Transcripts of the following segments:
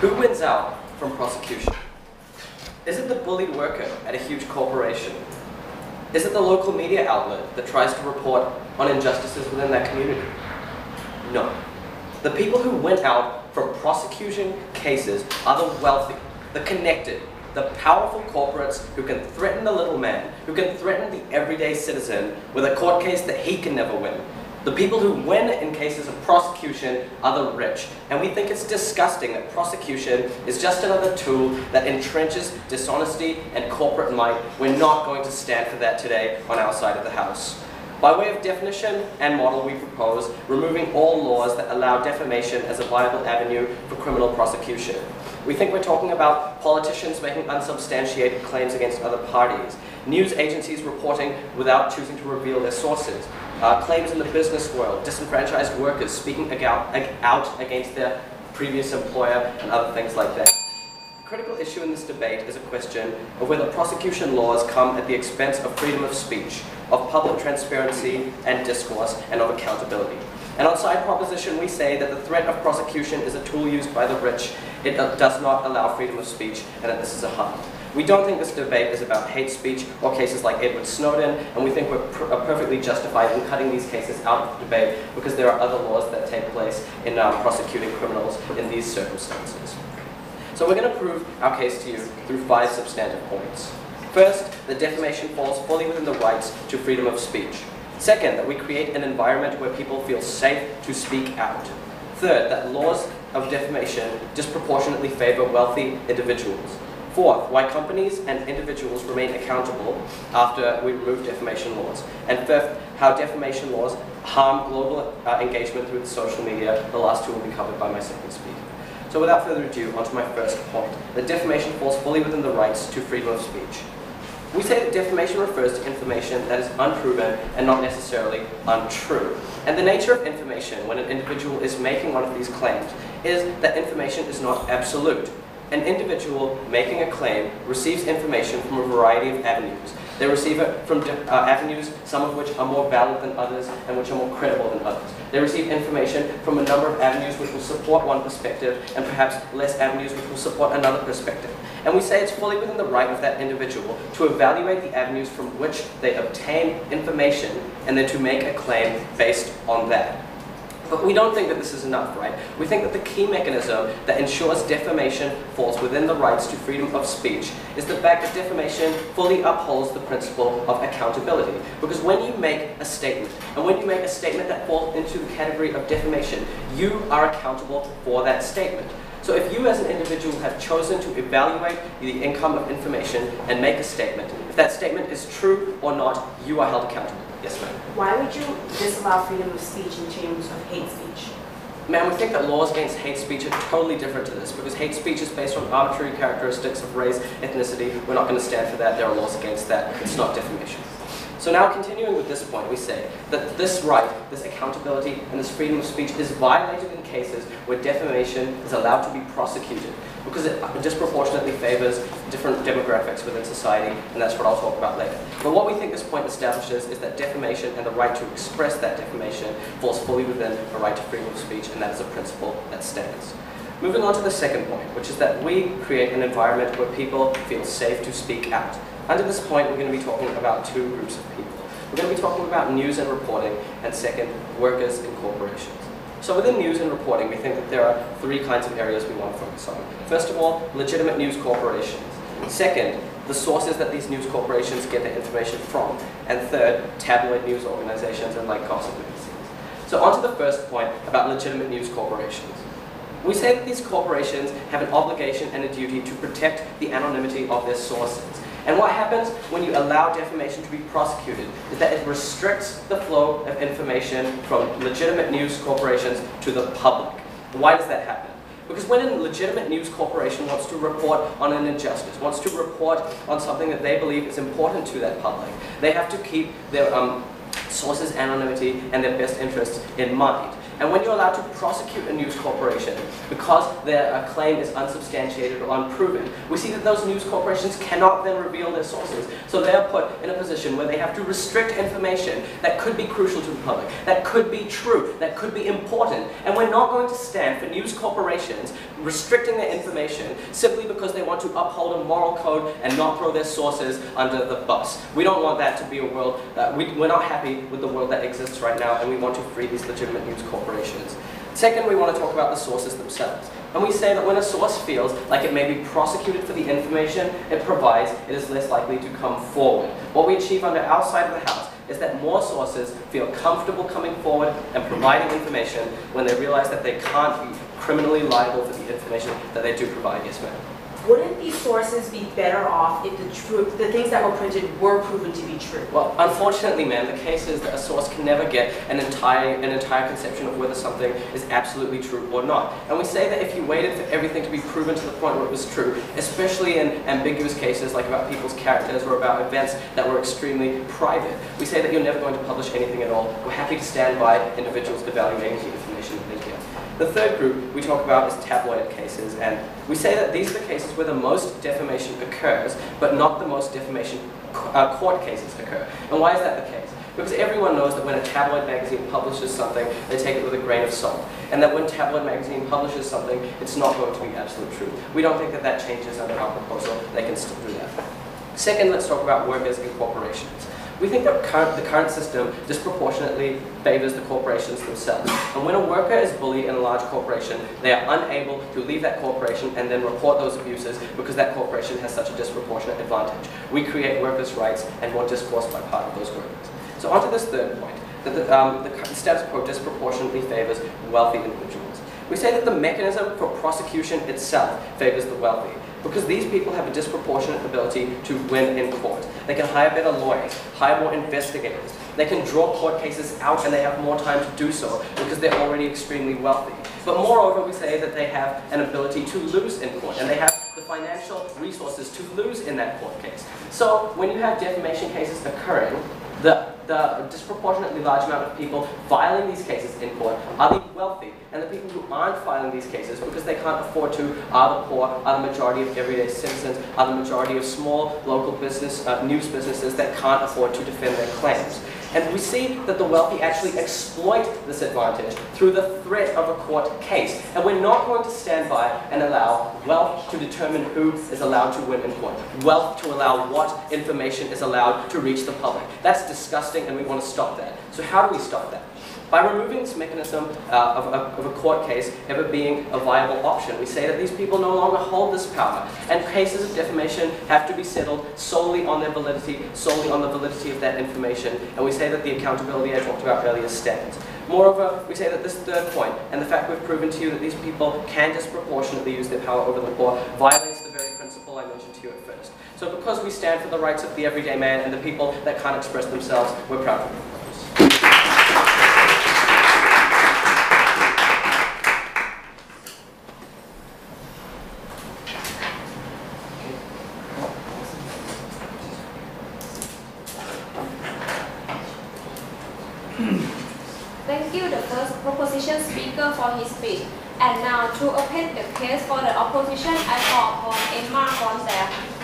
Who wins out from prosecution? Is it the bullied worker at a huge corporation? Is it the local media outlet that tries to report on injustices within that community? No. The people who win out from prosecution cases are the wealthy, the connected, the powerful corporates who can threaten the little man, who can threaten the everyday citizen with a court case that he can never win. The people who win in cases of prosecution are the rich, and we think it's disgusting that prosecution is just another tool that entrenches dishonesty and corporate might. We're not going to stand for that today on our side of the house. By way of definition and model, we propose removing all laws that allow defamation as a viable avenue for criminal prosecution. We think we're talking about politicians making unsubstantiated claims against other parties, news agencies reporting without choosing to reveal their sources, claims in the business world, disenfranchised workers speaking out against their previous employer, and other things like that. The critical issue in this debate is a question of whether prosecution laws come at the expense of freedom of speech, of public transparency and discourse, and of accountability. And on side proposition, we say that the threat of prosecution is a tool used by the rich. It does not allow freedom of speech, and that this is a harm. We don't think this debate is about hate speech or cases like Edward Snowden, and we think we're perfectly justified in cutting these cases out of the debate because there are other laws that take place in prosecuting criminals in these circumstances. So we're going to prove our case to you through 5 substantive points. First, that defamation falls fully within the rights to freedom of speech. Second, that we create an environment where people feel safe to speak out. Third, that laws of defamation disproportionately favor wealthy individuals. Fourth, why companies and individuals remain accountable after we remove defamation laws. And fifth, how defamation laws harm global engagement through the social media. The last two will be covered by my second speaker. So without further ado, on to my first point, that defamation falls fully within the rights to freedom of speech. We say that defamation refers to information that is unproven and not necessarily untrue. And the nature of information when an individual is making one of these claims is that information is not absolute. An individual making a claim receives information from a variety of avenues. They receive it from avenues, some of which are more valid than others and which are more credible than others. They receive information from a number of avenues which will support one perspective and perhaps less avenues which will support another perspective. And we say it's fully within the right of that individual to evaluate the avenues from which they obtain information and then to make a claim based on that. But we don't think that this is enough, right? We think that the key mechanism that ensures defamation falls within the rights to freedom of speech is the fact that defamation fully upholds the principle of accountability. Because when you make a statement, and when you make a statement that falls into the category of defamation, you are accountable for that statement. So if you as an individual have chosen to evaluate the income of information and make a statement, if that statement is true or not, you are held accountable. Yes, ma'am. Why would you disallow freedom of speech in terms of hate speech? Ma'am, we think that laws against hate speech are totally different to this, because hate speech is based on arbitrary characteristics of race, ethnicity. We're not going to stand for that. There are laws against that. It's not defamation. So now, continuing with this point, we say that this right, this accountability, and this freedom of speech is violated in cases where defamation is allowed to be prosecuted, because it disproportionately favors different demographics within society, and that's what I'll talk about later. But what we think this point establishes is that defamation and the right to express that defamation falls fully within a right to freedom of speech, and that is a principle that stands. Moving on to the second point, which is that we create an environment where people feel safe to speak out. Under this point, we're going to be talking about 2 groups of people. We're going to be talking about news and reporting, and second, workers and corporations. So within news and reporting, we think that there are 3 kinds of areas we want to focus on. First of all, legitimate news corporations. Second, the sources that these news corporations get their information from. And third, tabloid news organizations and like gossip magazines. So on to the first point about legitimate news corporations. We say that these corporations have an obligation and a duty to protect the anonymity of their sources. And what happens when you allow defamation to be prosecuted is that it restricts the flow of information from legitimate news corporations to the public. Why does that happen? Because when a legitimate news corporation wants to report on an injustice, wants to report on something that they believe is important to that public, they have to keep their sources' anonymity and their best interests in mind. And when you're allowed to prosecute a news corporation because their claim is unsubstantiated or unproven, we see that those news corporations cannot then reveal their sources. So they are put in a position where they have to restrict information that could be crucial to the public, that could be true, that could be important. And we're not going to stand for news corporations restricting their information simply because they want to uphold a moral code and not throw their sources under the bus. We don't want that to be a world, we're not happy with the world that exists right now, and we want to free these legitimate news corporations. Second, we want to talk about the sources themselves. And we say that when a source feels like it may be prosecuted for the information it provides, it is less likely to come forward. What we achieve under our side of the house is that more sources feel comfortable coming forward and providing information when they realize that they can't be criminally liable for the information that they do provide. Yes, ma'am. Wouldn't these sources be better off if the things that were printed were proven to be true? Well, unfortunately, ma'am, the case is that a source can never get an entire conception of whether something is absolutely true or not. And we say that if you waited for everything to be proven to the point where it was true, especially in ambiguous cases like about people's characters or about events that were extremely private, we say that you're never going to publish anything at all. We're happy to stand by individuals evaluating the information that they get. The third group we talk about is tabloid cases, and we say that these are the cases where the most defamation occurs, but not the most defamation court cases occur. And why is that the case? Because everyone knows that when a tabloid magazine publishes something, they take it with a grain of salt. And that when tabloid magazine publishes something, it's not going to be absolute truth. We don't think that that changes under our proposal. They can still do that. Second, let's talk about workers and corporations. We think that the current system disproportionately favors the corporations themselves. And when a worker is bullied in a large corporation, they are unable to leave that corporation and then report those abuses because that corporation has such a disproportionate advantage. We create workers' rights and more discourse by part of those workers. So on to this third point, that the status quo disproportionately favors wealthy individuals. We say that the mechanism for prosecution itself favors the wealthy, because these people have a disproportionate ability to win in court. They can hire better lawyers, hire more investigators. They can draw court cases out and they have more time to do so because they're already extremely wealthy. But moreover, we say that they have an ability to lose in court, and they have the financial resources to lose in that court case. So when you have defamation cases occurring, the disproportionately large amount of people filing these cases in court are the wealthy, and the people who aren't filing these cases because they can't afford to are the poor, are the majority of everyday citizens, are the majority of small local business, news businesses that can't afford to defend their claims. And we see that the wealthy actually exploit this advantage through the threat of a court case. And we're not going to stand by and allow wealth to determine who is allowed to win in court. Wealth to allow what information is allowed to reach the public. That's disgusting, and we want to stop that. So how do we stop that? By removing this mechanism of a court case ever being a viable option, we say that these people no longer hold this power, and cases of defamation have to be settled solely on their validity, solely on the validity of that information, and we say that the accountability I talked about earlier stands. Moreover, we say that this third point, and the fact we've proven to you that these people can disproportionately use their power over the poor, violates the very principle I mentioned to you at first. So because we stand for the rights of the everyday man and the people that can't express themselves, we're proud to propose. Thank you, the first proposition speaker, for his speech. And now, to open the case for the opposition, I call upon Emma Gonzalez.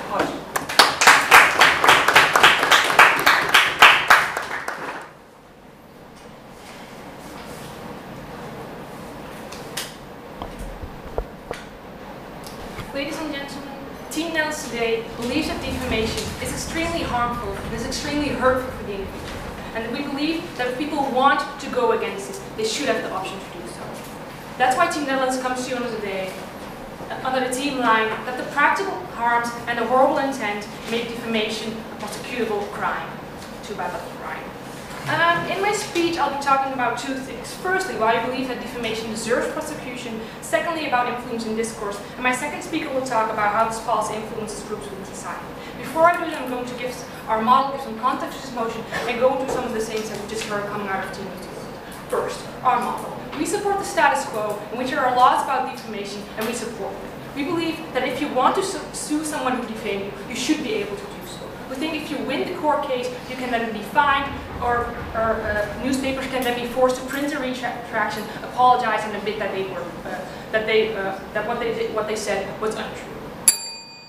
Ladies and gentlemen, Team Nels today believes that defamation is extremely harmful and is extremely hurtful for the individual. And we believe that if people want to go against it, they should have the option to do so. That's why Team Netherlands comes to you today under the team line that the practical harms and the horrible intent make defamation a prosecutable crime, too bad about the crime. In my speech, I'll be talking about two things. Firstly, why I believe that defamation deserves prosecution. Secondly, about influence in discourse. And my second speaker will talk about how this policy influences groups within society. Before I do that, I'm going to give our model, give some context to this motion, and go into some of the things that we just heard coming out of Team Netherlands. First, our model. We support the status quo, in which there are laws about defamation, and we support it. We believe that if you want to sue someone who defamed you, you should be able to do so. We think if you win the court case, you can then be fined newspapers can then be forced to print a retraction, apologize, and admit that what they said was untrue.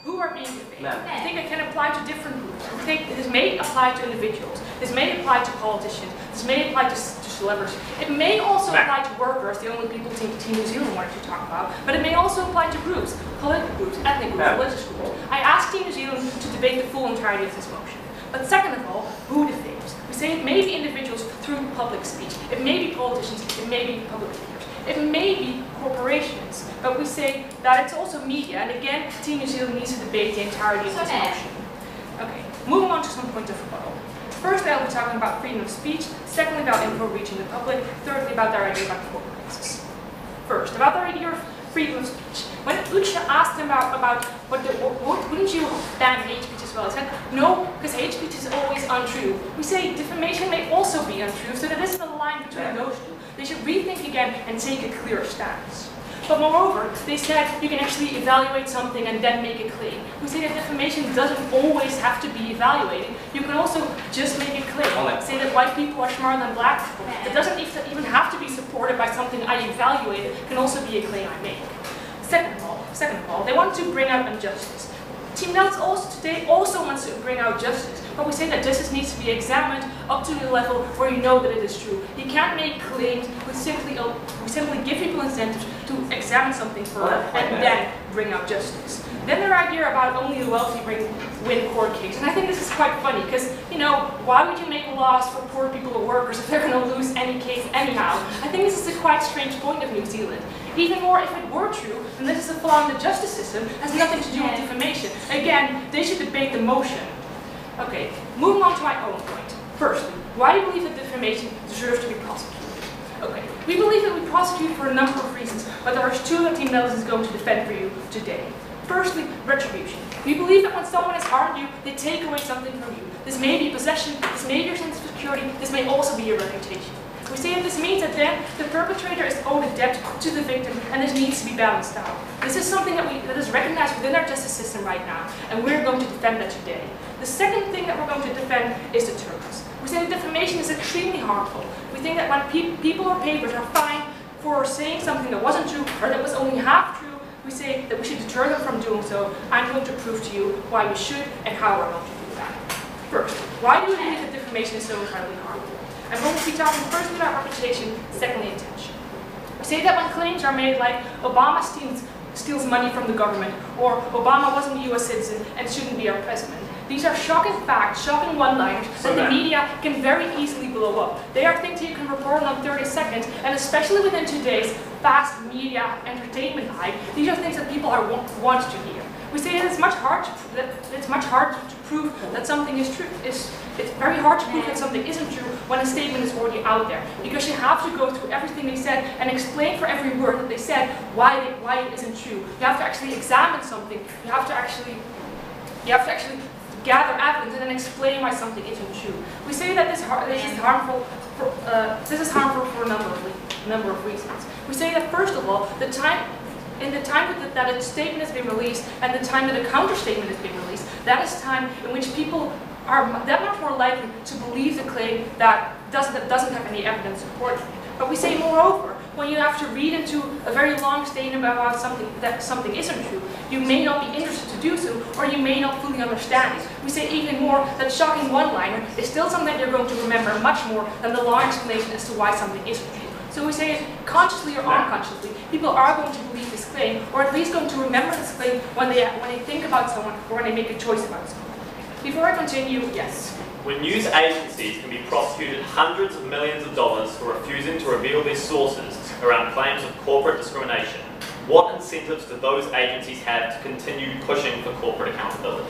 Who are being defamed? I think it can apply to different groups. I think this may apply to individuals. This may apply to politicians. This may apply to celebrities. It may also apply to workers, the only people Team New Zealand wanted to talk about, but it may also apply to groups, political groups, ethnic groups, religious groups. I asked Team New Zealand to debate the full entirety of this motion. But second of all, who defames? We say it may be individuals through public speech. It may be politicians. It may be public figures. It may be corporations, but we say that it's also media, and again, Team New Zealand needs to debate the entirety of this motion. Okay, moving on to some points of rebuttal. First, I'll be talking about freedom of speech, secondly about info reaching the public, thirdly about their idea about corporate risks. First, about their idea of freedom of speech. When Ucha asked him about wouldn't you ban hate speech as well, he said, no, because hate speech is always untrue. We say defamation may also be untrue, so there isn't a line between those two. They should rethink again and take a clear stance. But moreover, they said you can actually evaluate something and then make a claim. We say that defamation doesn't always have to be evaluated. You can also just make a claim. Say that white people are smarter than black people. It doesn't even have to be supported by something I evaluated. It can also be a claim I make. Second of all, they want to bring out injustice. Team Nellis today also wants to bring out justice, but we say that justice needs to be examined up to the level where you know that it is true. You can't make claims, we simply give people incentives to examine something further and then bring out justice. Then their idea about only the wealthy win court cases, and I think this is quite funny because, you know, why would you make laws for poor people or workers if they're going to lose any case anyhow? I think this is a quite strange point of New Zealand. Even more, if it were true, then this is a flaw in the justice system, has nothing to do with defamation. Again, they should debate the motion. Okay, moving on to my own point. Firstly, why do you believe that defamation deserves to be prosecuted? Okay, we believe that we prosecute for a number of reasons, but there are two that Team Nellis is going to defend for you today. Firstly, retribution. We believe that when someone has harmed you, they take away something from you. This may be possession, this may be your sense of security, this may also be your reputation. We say that this means that then the perpetrator is owed a debt to the victim, and this needs to be balanced out. This is something that is recognized within our justice system right now, and we're going to defend that today. The second thing that we're going to defend is deterrence. We say that defamation is extremely harmful. We think that when people or papers are fined for saying something that wasn't true or that was only half true, we say that we should deter them from doing so. I'm going to prove to you why we should and how we're going to do that. First, why do we believe that defamation is so incredibly harmful? I'm going to be talking firstly about reputation, secondly intention. We say that when claims are made like Obama steals money from the government, or Obama wasn't a US citizen and shouldn't be our president, these are shocking facts, shocking one-liners that the media can very easily blow up. They are things you can report on 30 seconds, and especially within today's fast media entertainment hype, these are things that people want to hear. We say that it's much harder to prove that something is true. It's very hard to prove that something isn't true when a statement is already out there, because you have to go through everything they said and explain for every word that they said why it isn't true. You have to actually examine something. You have to actually gather evidence and then explain why something isn't true. We say that this is harmful for a number of reasons. We say that first of all, the time that a statement has been released and the time that a counter-statement has been released, that is time in which people are that much more likely to believe the claim that doesn't have any evidence supporting it. But we say moreover, when you have to read into a very long statement about something isn't true, you may not be interested to do so, or you may not fully understand it. We say even more that shocking one-liner is still something that you're going to remember much more than the long explanation as to why something isn't true. So we say consciously or unconsciously, people are going to believe this claim, or at least going to remember this claim when they think about someone or when they make a choice about someone. Before I continue, yes. When news agencies can be prosecuted hundreds of millions of dollars for refusing to reveal their sources around claims of corporate discrimination, what incentives do those agencies have to continue pushing for corporate accountability?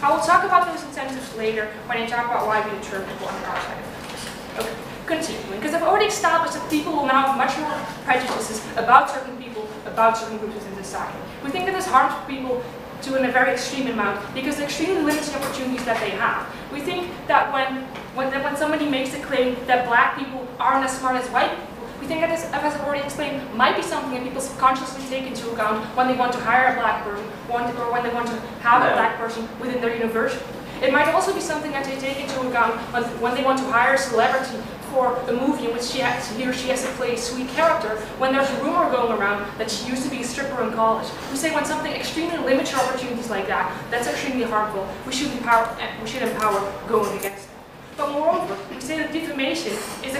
I will talk about those incentives later when I talk about why we deter people on our side of things. Okay, continuing, because I've already established that people will now have much more prejudices about certain people, about certain groups within society. We think that this harms people to a very extreme amount because it extremely limits the opportunities that they have. We think that when somebody makes a claim that black people aren't as smart as white people, we think that this, as I've already explained, might be something that people subconsciously take into account when they want to hire a black person or when they want to have a black person within their university. It might also be something that they take into account when they want to hire a celebrity for a movie in which he or she has to play a sweet character, when there's a rumor going around that she used to be a stripper in college. We say when something extremely limits your opportunities like that, that's extremely harmful. We should empower going against it. But moreover, we say that defamation is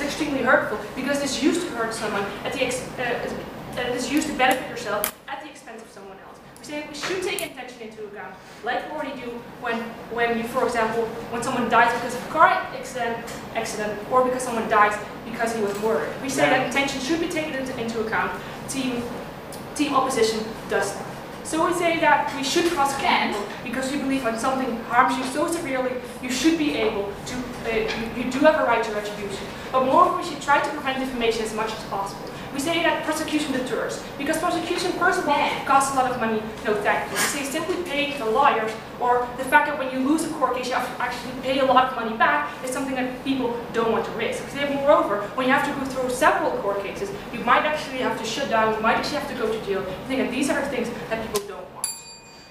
extremely hurtful because it's used to hurt someone at the it is used to benefit yourself at the expense of someone else. We say we should take intention into account, like we already do when you, for example, when someone dies because of a car accident or because someone dies because he was murdered. We say that intention should be taken into account. Team opposition does that. So we say that we should prosecute people because we believe when something harms you so severely, you should be able to, you do have a right to retribution. But moreover, we should try to prevent defamation as much as possible. We say that prosecution deters, because prosecution, first of all, costs a lot of money, no thank you. We say simply pay the lawyers, or the fact that when you lose a court case, you have to actually pay a lot of money back, is something that people don't want to risk. We say, moreover, when you have to go through several court cases, you might actually have to shut down, you might actually have to go to jail. I think that these are things that people don't want.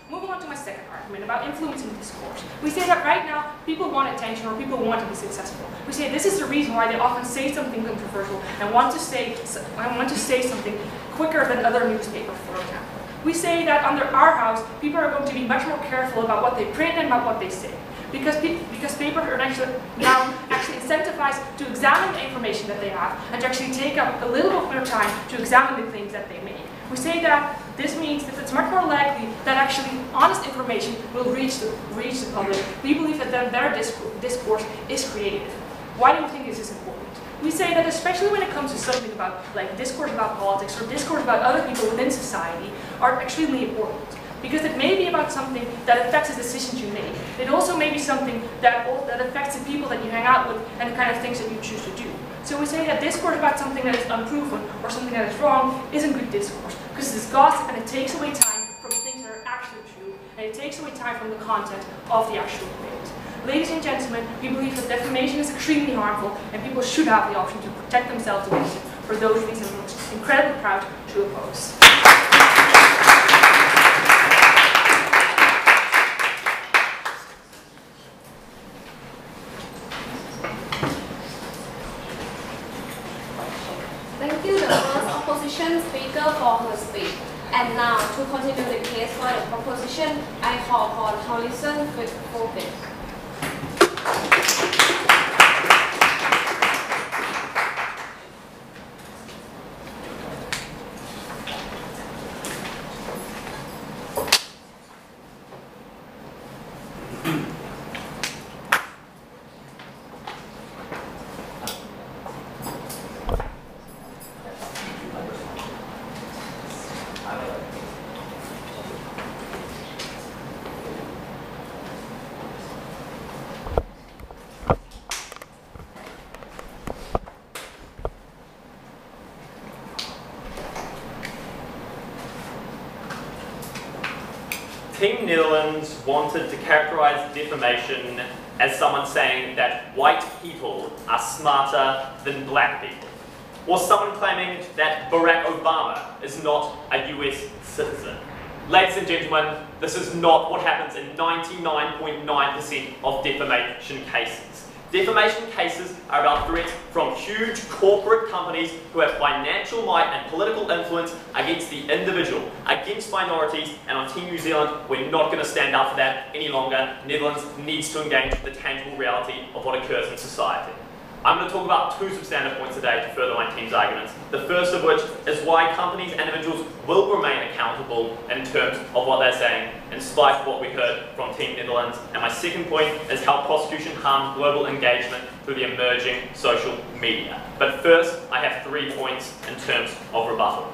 Moving on to my second argument about influencing discourse. We say that right now, people want attention or people want to be successful. We say this is the reason why they often say something controversial and want to say something quicker than other newspapers, for example. We say that under our house, people are going to be much more careful about what they print and about what they say. Because papers are now actually incentivized to examine the information that they have and to actually take up a little bit more time to examine the claims that they make. We say that this means that it's much more likely that actually honest information will reach the public. We believe that then their discourse is creative. Why do we think this is important? We say that especially when it comes to something about like discourse about politics or discourse about other people within society are extremely important. Because it may be about something that affects the decisions you make. It also may be something that affects the people that you hang out with and the kind of things that you choose to do. So we say that discourse about something that is unproven or something that is wrong isn't good discourse, because it's gossip and it takes away time from things that are actually true, and it takes away time from the content of the actual debate. Ladies and gentlemen, we believe that defamation is extremely harmful, and people should have the option to protect themselves against it. For those reasons, I'm incredibly proud to oppose. Thank you, the first opposition speaker, for her speech. And now, to continue the case for the proposition, I call upon Horizon with Focus. Team Netherlands wanted to characterize defamation as someone saying that white people are smarter than black people, or someone claiming that Barack Obama is not a US citizen. Ladies and gentlemen, this is not what happens in 99.9% of defamation cases. Defamation cases are about threats from huge corporate companies who have financial might and political influence against the individual, against minorities, and on Team New Zealand, we're not going to stand up for that any longer. Netherlands needs to engage with the tangible reality of what occurs in society. I'm going to talk about two substantive points today to further my team's arguments. The first of which is why companies and individuals will remain accountable in terms of what they're saying, in spite of what we heard from Team Netherlands. And my second point is how prosecution harms global engagement through the emerging social media. But first, I have 3 points in terms of rebuttal.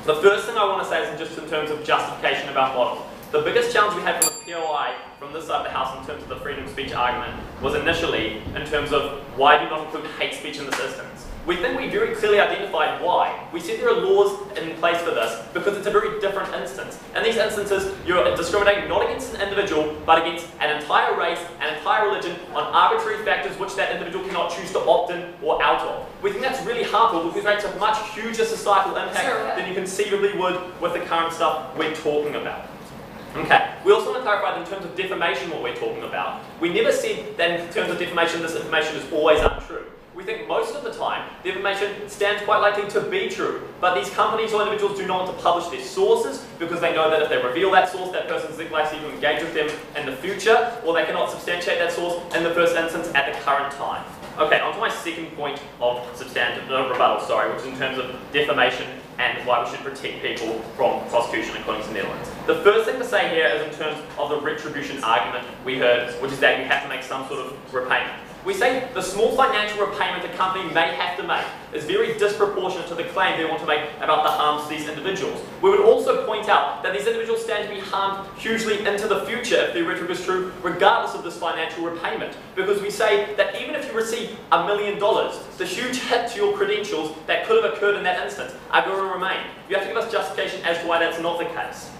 The first thing I want to say is just in terms of justification of our model. The biggest challenge we had from the POI from this side of the house in terms of the freedom of speech argument was initially in terms of why do you not include hate speech in this instance. We think we very clearly identified why. We said there are laws in place for this because it's a very different instance. In these instances, you're discriminating not against an individual, but against an entire race, an entire religion, on arbitrary factors which that individual cannot choose to opt in or out of. We think that's really harmful because it makes a much huger societal impact than you conceivably would with the current stuff we're talking about. Okay, we also want to clarify that in terms of defamation what we're talking about. We never said that in terms of defamation this information is always untrue. We think most of the time the information stands quite likely to be true, but these companies or individuals do not want to publish their sources because they know that if they reveal that source, that person's likely to engage with them in the future, or they cannot substantiate that source in the first instance at the current time. Okay, on to my second point of rebuttal, which is in terms of defamation and why we should protect people from prosecution according to the Netherlands. The first thing to say here is in terms of the retribution argument we heard, which is that you have to make some sort of repayment. We say the small financial repayment a company may have to make is very disproportionate to the claim they want to make about the harms to these individuals. We would also point out that these individuals stand to be harmed hugely into the future if their rhetoric is true, regardless of this financial repayment. Because we say that even if you receive $1 million, the huge hit to your credentials that could have occurred in that instance are going to remain. You have to give us justification as to why that's not the case.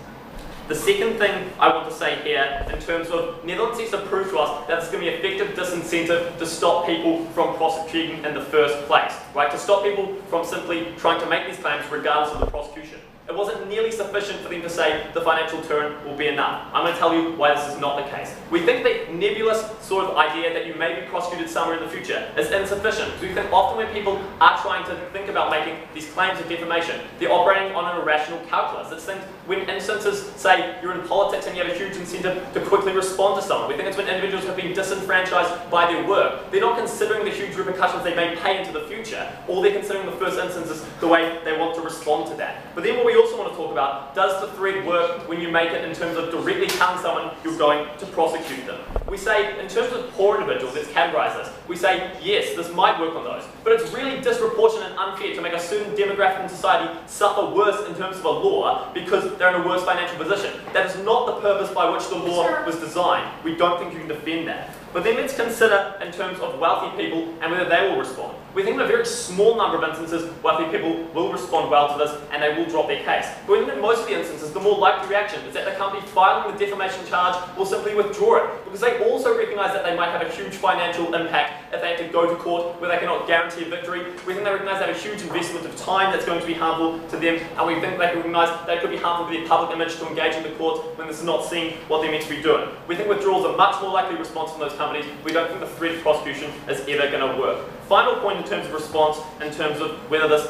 The second thing I want to say here, in terms of Netherlands needs to prove to us that there's going to be effective disincentive to stop people from prosecuting in the first place, right? To stop people from simply trying to make these claims regardless of the prosecution. It wasn't nearly sufficient for them to say the financial deterrent will be enough. I'm going to tell you why this is not the case. We think the nebulous sort of idea that you may be prosecuted somewhere in the future is insufficient. Because we think often when people are trying to think about making these claims of defamation, they're operating on an irrational calculus. It's things when instances say you're in politics and you have a huge incentive to quickly respond to someone. We think it's when individuals have been disenfranchised by their work. They're not considering the huge repercussions they may pay into the future. All they're considering in the first instance is the way they want to respond to that. But then what we also want to talk about, does the threat work when you make it in terms of directly telling someone you're going to prosecute them? We say, in terms of poor individuals, let's categorize this. We say, yes, this might work on those, but it's really disproportionate and unfair to make a certain demographic in society suffer worse in terms of a law because they're in a worse financial position. That is not the purpose by which the law was designed. We don't think you can defend that. But then let's consider in terms of wealthy people and whether they will respond. We think in a very small number of instances, wealthy people will respond well to this and they will drop their case. But we think in most of the instances, the more likely reaction is that the company filing the defamation charge will simply withdraw it, because they also recognise that they might have a huge financial impact if they have to go to court where they cannot guarantee a victory. We think they recognise they have a huge investment of time that's going to be harmful to them, and we think they recognise that it could be harmful to their public image to engage in the courts when this is not seen what they're meant to be doing. We think withdrawals are much more likely response from those companies. We don't think the threat of prosecution is ever going to work. Final point in terms of response, in terms of whether this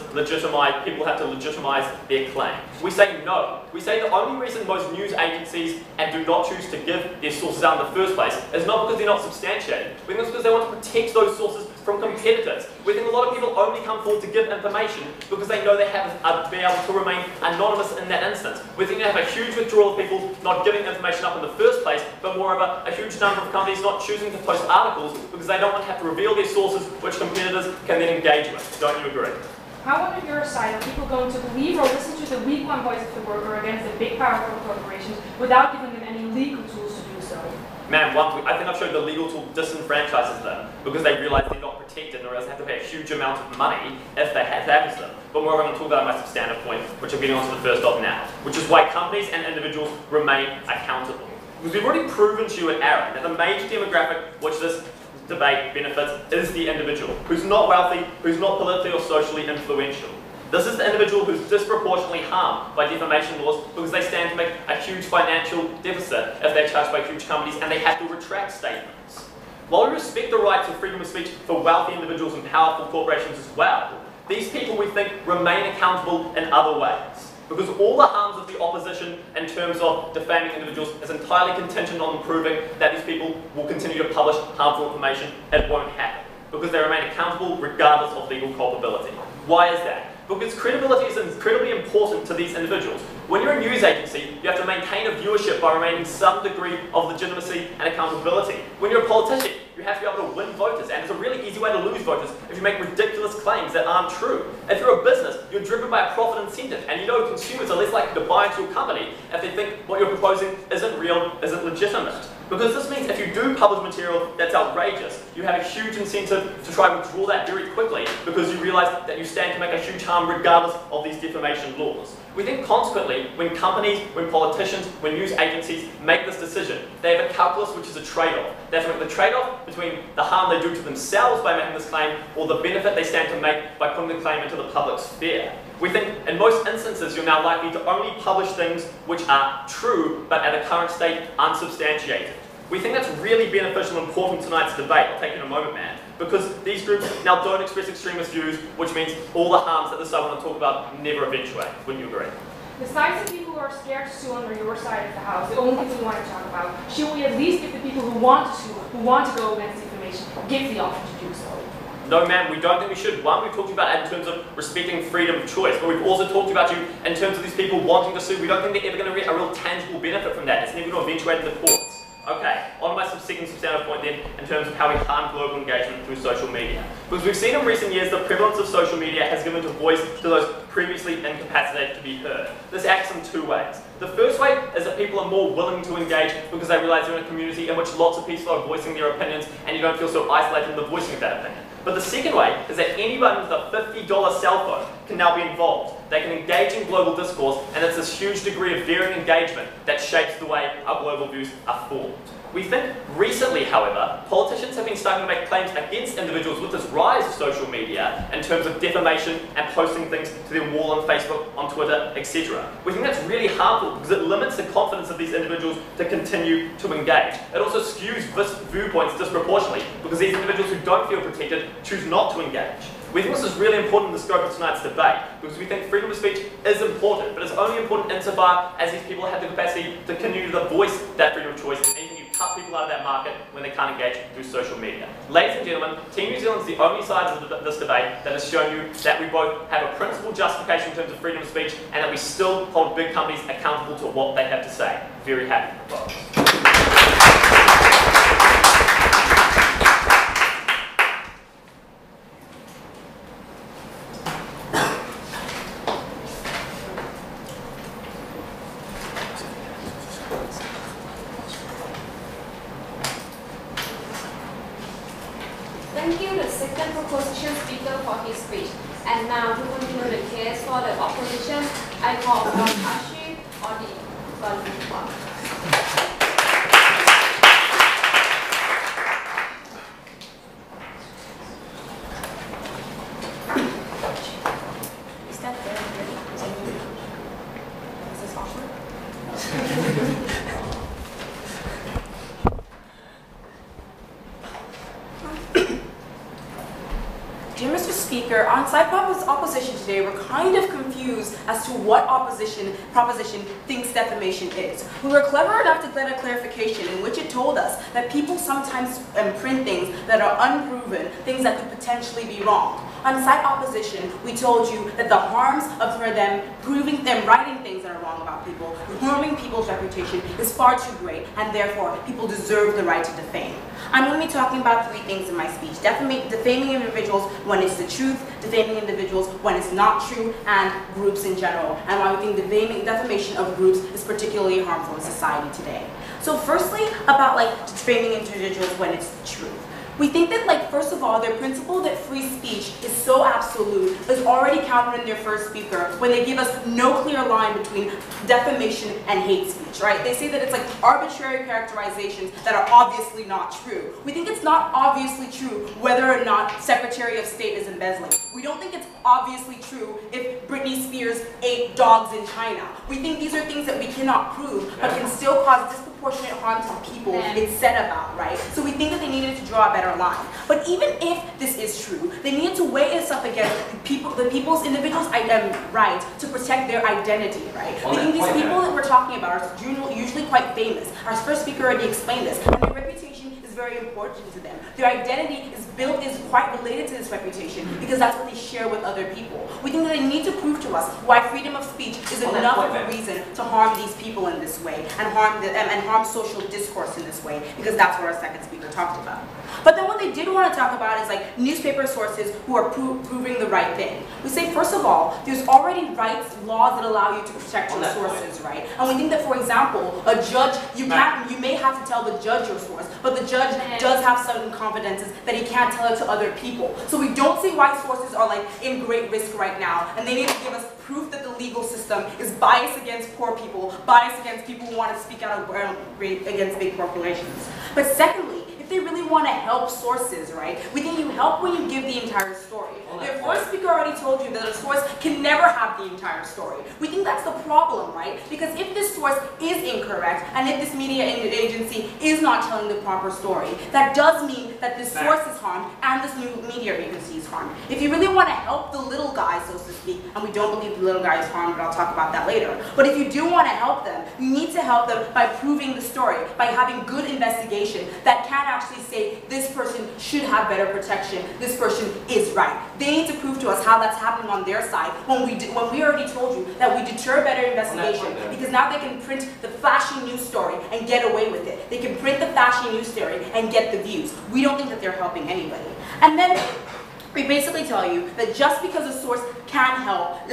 people have to legitimise their claim. We say no. We say the only reason most news agencies do not choose to give their sources out in the first place is not because they're not substantiated. We think it's because they want to protect those sources from competitors. We think a lot of people only come forward to give information because they know they have be able to remain anonymous in that instance. We think they have a huge withdrawal of people not giving information up in the first place, but moreover, a huge number of companies not choosing to post articles because they don't want to have to reveal their sources, which competitors can then engage with. Don't you agree? How on your side are people going to believe or listen to the weak one voice of the worker against the big powerful corporations without giving them any legal tools to do so? Man, I think I've showed the legal tool disenfranchises them because they realise they're not protected, or else they have to pay a huge amount of money if they have to them. But more, I'm going to talk about my substantive point, which I'm getting onto the first of now, which is why companies and individuals remain accountable. Because we've already proven to you at Aaron that the major demographic which this debate benefits is the individual, who's not wealthy, who's not politically or socially influential. This is the individual who's disproportionately harmed by defamation laws because they stand to make a huge financial deficit if they're charged by huge companies and they have to retract statements. While we respect the right to freedom of speech for wealthy individuals and powerful corporations as well, these people, we think, remain accountable in other ways. Because all the harms of the opposition in terms of defaming individuals is entirely contingent on proving that these people will continue to publish harmful information. It won't happen. Because they remain accountable regardless of legal culpability. Why is that? Because credibility is incredibly important to these individuals. When you're a news agency, you have to maintain a viewership by remaining some degree of legitimacy and accountability. When you're a politician, you have to be able to win voters, and it's a really easy way to lose voters if you make ridiculous claims that aren't true. If you're a business, you're driven by a profit incentive, and you know consumers are less likely to buy into your company if they think what you're proposing isn't real, isn't legitimate. Because this means if you do publish material that's outrageous, you have a huge incentive to try and withdraw that very quickly because you realise that you stand to make a huge harm regardless of these defamation laws. We think consequently, when companies, when politicians, when news agencies make this decision, they have a calculus which is a trade-off. They have to make the trade-off between the harm they do to themselves by making this claim or the benefit they stand to make by putting the claim into the public sphere. We think in most instances you're now likely to only publish things which are true but at a current state unsubstantiated. We think that's really beneficial and important to tonight's debate. I'll take you in a moment, man. Because these groups now don't express extremist views, which means all the harms that the side want to talk about never eventuate. Wouldn't you agree? Besides the people who are scared to sue under your side of the house, the only people we want to talk about, should we at least give the people who want to sue, who want to go against defamation, give the option to do so? No, ma'am, we don't think we should. One, we've talked about it in terms of respecting freedom of choice, but we've also talked about you in terms of these people wanting to sue. We don't think they're ever going to get a real tangible benefit from that. It's never going to eventuate in the courts. Okay, on to my second substantive point then, in terms of how we harm global engagement through social media. Because we've seen in recent years the prevalence of social media has given a voice to those previously incapacitated to be heard. This acts in two ways. The first way is that people are more willing to engage because they realise they're in a community in which lots of people are voicing their opinions and you don't feel so isolated in the voicing of that opinion. But the second way is that anyone with a $50 cell phone can now be involved. They can engage in global discourse, and it's this huge degree of varying engagement that shapes the way our global views are formed. We think recently, however, politicians have been starting to make claims against individuals with this rise of social media in terms of defamation and posting things to their wall on Facebook, on Twitter, etc. We think that's really harmful because it limits the confidence of these individuals to continue to engage. It also skews viewpoints disproportionately because these individuals who don't feel protected choose not to engage. We think this is really important in the scope of tonight's debate because we think freedom of speech is important, but it's only important insofar as these people have the capacity to continue to voice that freedom of choice, and you can cut people out of that market when they can't engage through social media. Ladies and gentlemen, Team New Zealand is the only side of this debate that has shown you that we both have a principled justification in terms of freedom of speech and that we still hold big companies accountable to what they have to say. Very happy to propose. Thank you, the second proposition speaker, for his speech. And now, to continue the case for the opposition, I call upon Ashi on the one. Is that very good? Is this awkward? Dear Mr. Speaker, on side opposition today, we're kind of confused as to what proposition thinks defamation is. We were clever enough to get a clarification in which it told us that people sometimes print things that are unproven, things that could potentially be wrong. On side opposition, we told you that the harms of them writing things that are wrong about people, harming people's reputation is far too great, and therefore people deserve the right to defame. I'm going to be talking about three things in my speech: defaming individuals when it's the truth, defaming individuals when it's not true, and groups in general, and why we think defamation of groups is particularly harmful in society today. So firstly, about defaming individuals when it's the truth. We think that, first of all, their principle that free speech is so absolute is already countered in their first speaker when they give us no clear line between defamation and hate speech, right? They say that it's arbitrary characterizations that are obviously not true. We think it's not obviously true whether or not Secretary of State is embezzling. We don't think it's obviously true if Britney Spears ate dogs in China. We think these are things that we cannot prove, but can still cause disproportionate harm to the people it's said about, right? So we think that they needed to draw a better line. But even if this is true, they needed to weigh this up against the people's individuals' right to protect their identity, right? We think these people that we're talking about are usually quite famous. Our first speaker already explained this, and their reputation is very important to them. Their identity is quite related to this reputation because that's what they share with other people. We think that they need to prove to us why freedom of speech is enough of a reason to harm these people in this way and harm social discourse in this way, because that's what our second speaker talked about. But then what they did want to talk about is newspaper sources who are proving the right thing. We say, first of all, there's already laws that allow you to protect your sources, right? And we think that, for example, a judge, you may have to tell the judge your source, but the judge does have certain confidences that he can't tell it to other people. So we don't see why sources are in great risk right now, and they need to give us proof that the legal system is biased against poor people, biased against people who want to speak out against big corporations. But secondly, if they really want to help sources, right, we think you help when you give the entire story. The first speaker already told you that a source can never have the entire story. We think that's the problem, right? Because if this source is incorrect, and if this media agency is not telling the proper story, that does mean that this source is harmed and this new media agency is harmed. If you really want to help the little guy, so to speak, and we don't believe the little guy is harmed, but I'll talk about that later, but if you do want to help them, you need to help them by proving the story, by having good investigation that can actually say this person should have better protection, this person is right. They need to prove to us how that's happening on their side when we already told you that we deter better investigation, because now they can print the flashy news story and get away with it. They can print the flashy news story and get the views. We don't think that they're helping anybody. And then we basically tell you that just because a source can help,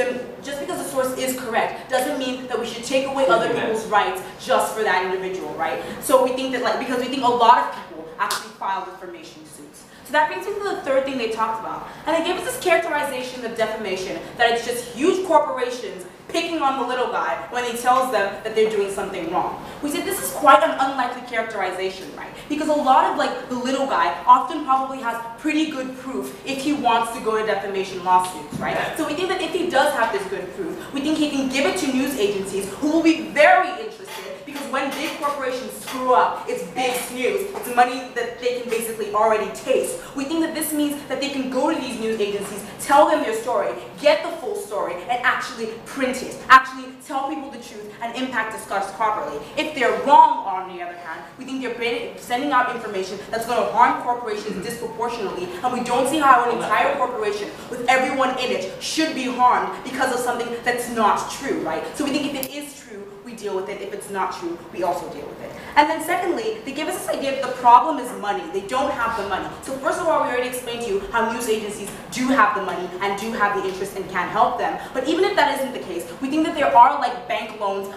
just because a source is correct, doesn't mean that we should take away other people's rights just for that individual, right? So we think that, because we think a lot of people actually file defamation suits. So that brings me to the third thing they talked about. And they gave us this characterization of defamation, that it's just huge corporations picking on the little guy when he tells them that they're doing something wrong. We said this is quite an unlikely characterization, right? Because a lot of the little guy often probably has pretty good proof if he wants to go to defamation lawsuits, right? So we think that if he does have this good proof, we think he can give it to news agencies who will be very interested, because when big corporations screw up, it's big snooze. It's money that they can basically already taste. We think that this means that they can go to these news agencies, tell them their story, get the full story, and actually print it. Actually tell people the truth and impact discuss properly. If they're wrong, on the other hand, we think they're sending out information that's going to harm corporations disproportionately, and we don't see how an entire corporation with everyone in it should be harmed because of something that's not true, right? So we think if it is true, we deal with it. If it's not true, we also deal with it. And then secondly, they give us this idea that the problem is money. They don't have the money. So first of all, we already explained to you how news agencies do have the money and do have the interest and can help them. But even if that isn't the case, we think that there are bank loans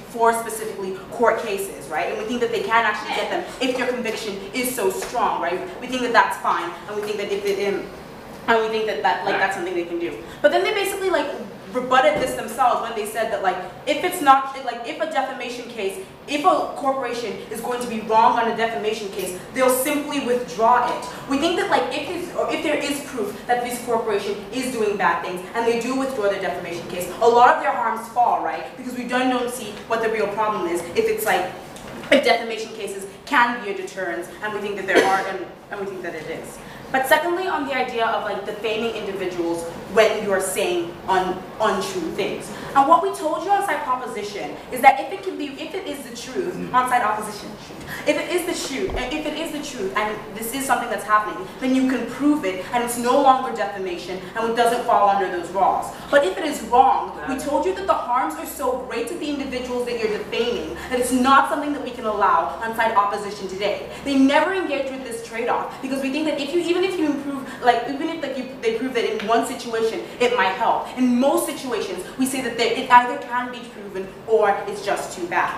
for specifically court cases, right? And we think that they can actually get them if their conviction is so strong, right? We think that that's fine, and we think that that's something they can do. But then they basically rebutted this themselves when they said that if it's not if a defamation case, if a corporation is going to be wrong on a defamation case, they'll simply withdraw it. We think that if there is proof that this corporation is doing bad things and they do withdraw their defamation case, a lot of their harms fall, right? Because we don't see what the real problem is if it's if defamation cases can be a deterrent, and we think that there are, and we think that it is. But secondly, on the idea of defaming individuals when you are saying untrue things. And what we told you on side proposition is that if it is the truth, on side opposition, if it is the truth, and this is something that's happening, then you can prove it, and it's no longer defamation, and it doesn't fall under those laws. But if it is wrong, we told you that the harms are so great to the individuals that you're defaming that it's not something that we can allow on side opposition today. They never engage with this trade-off, because we think that even if you improve, they prove that in one situation it might help. In most situations, we say that it either can be proven or it's just too bad.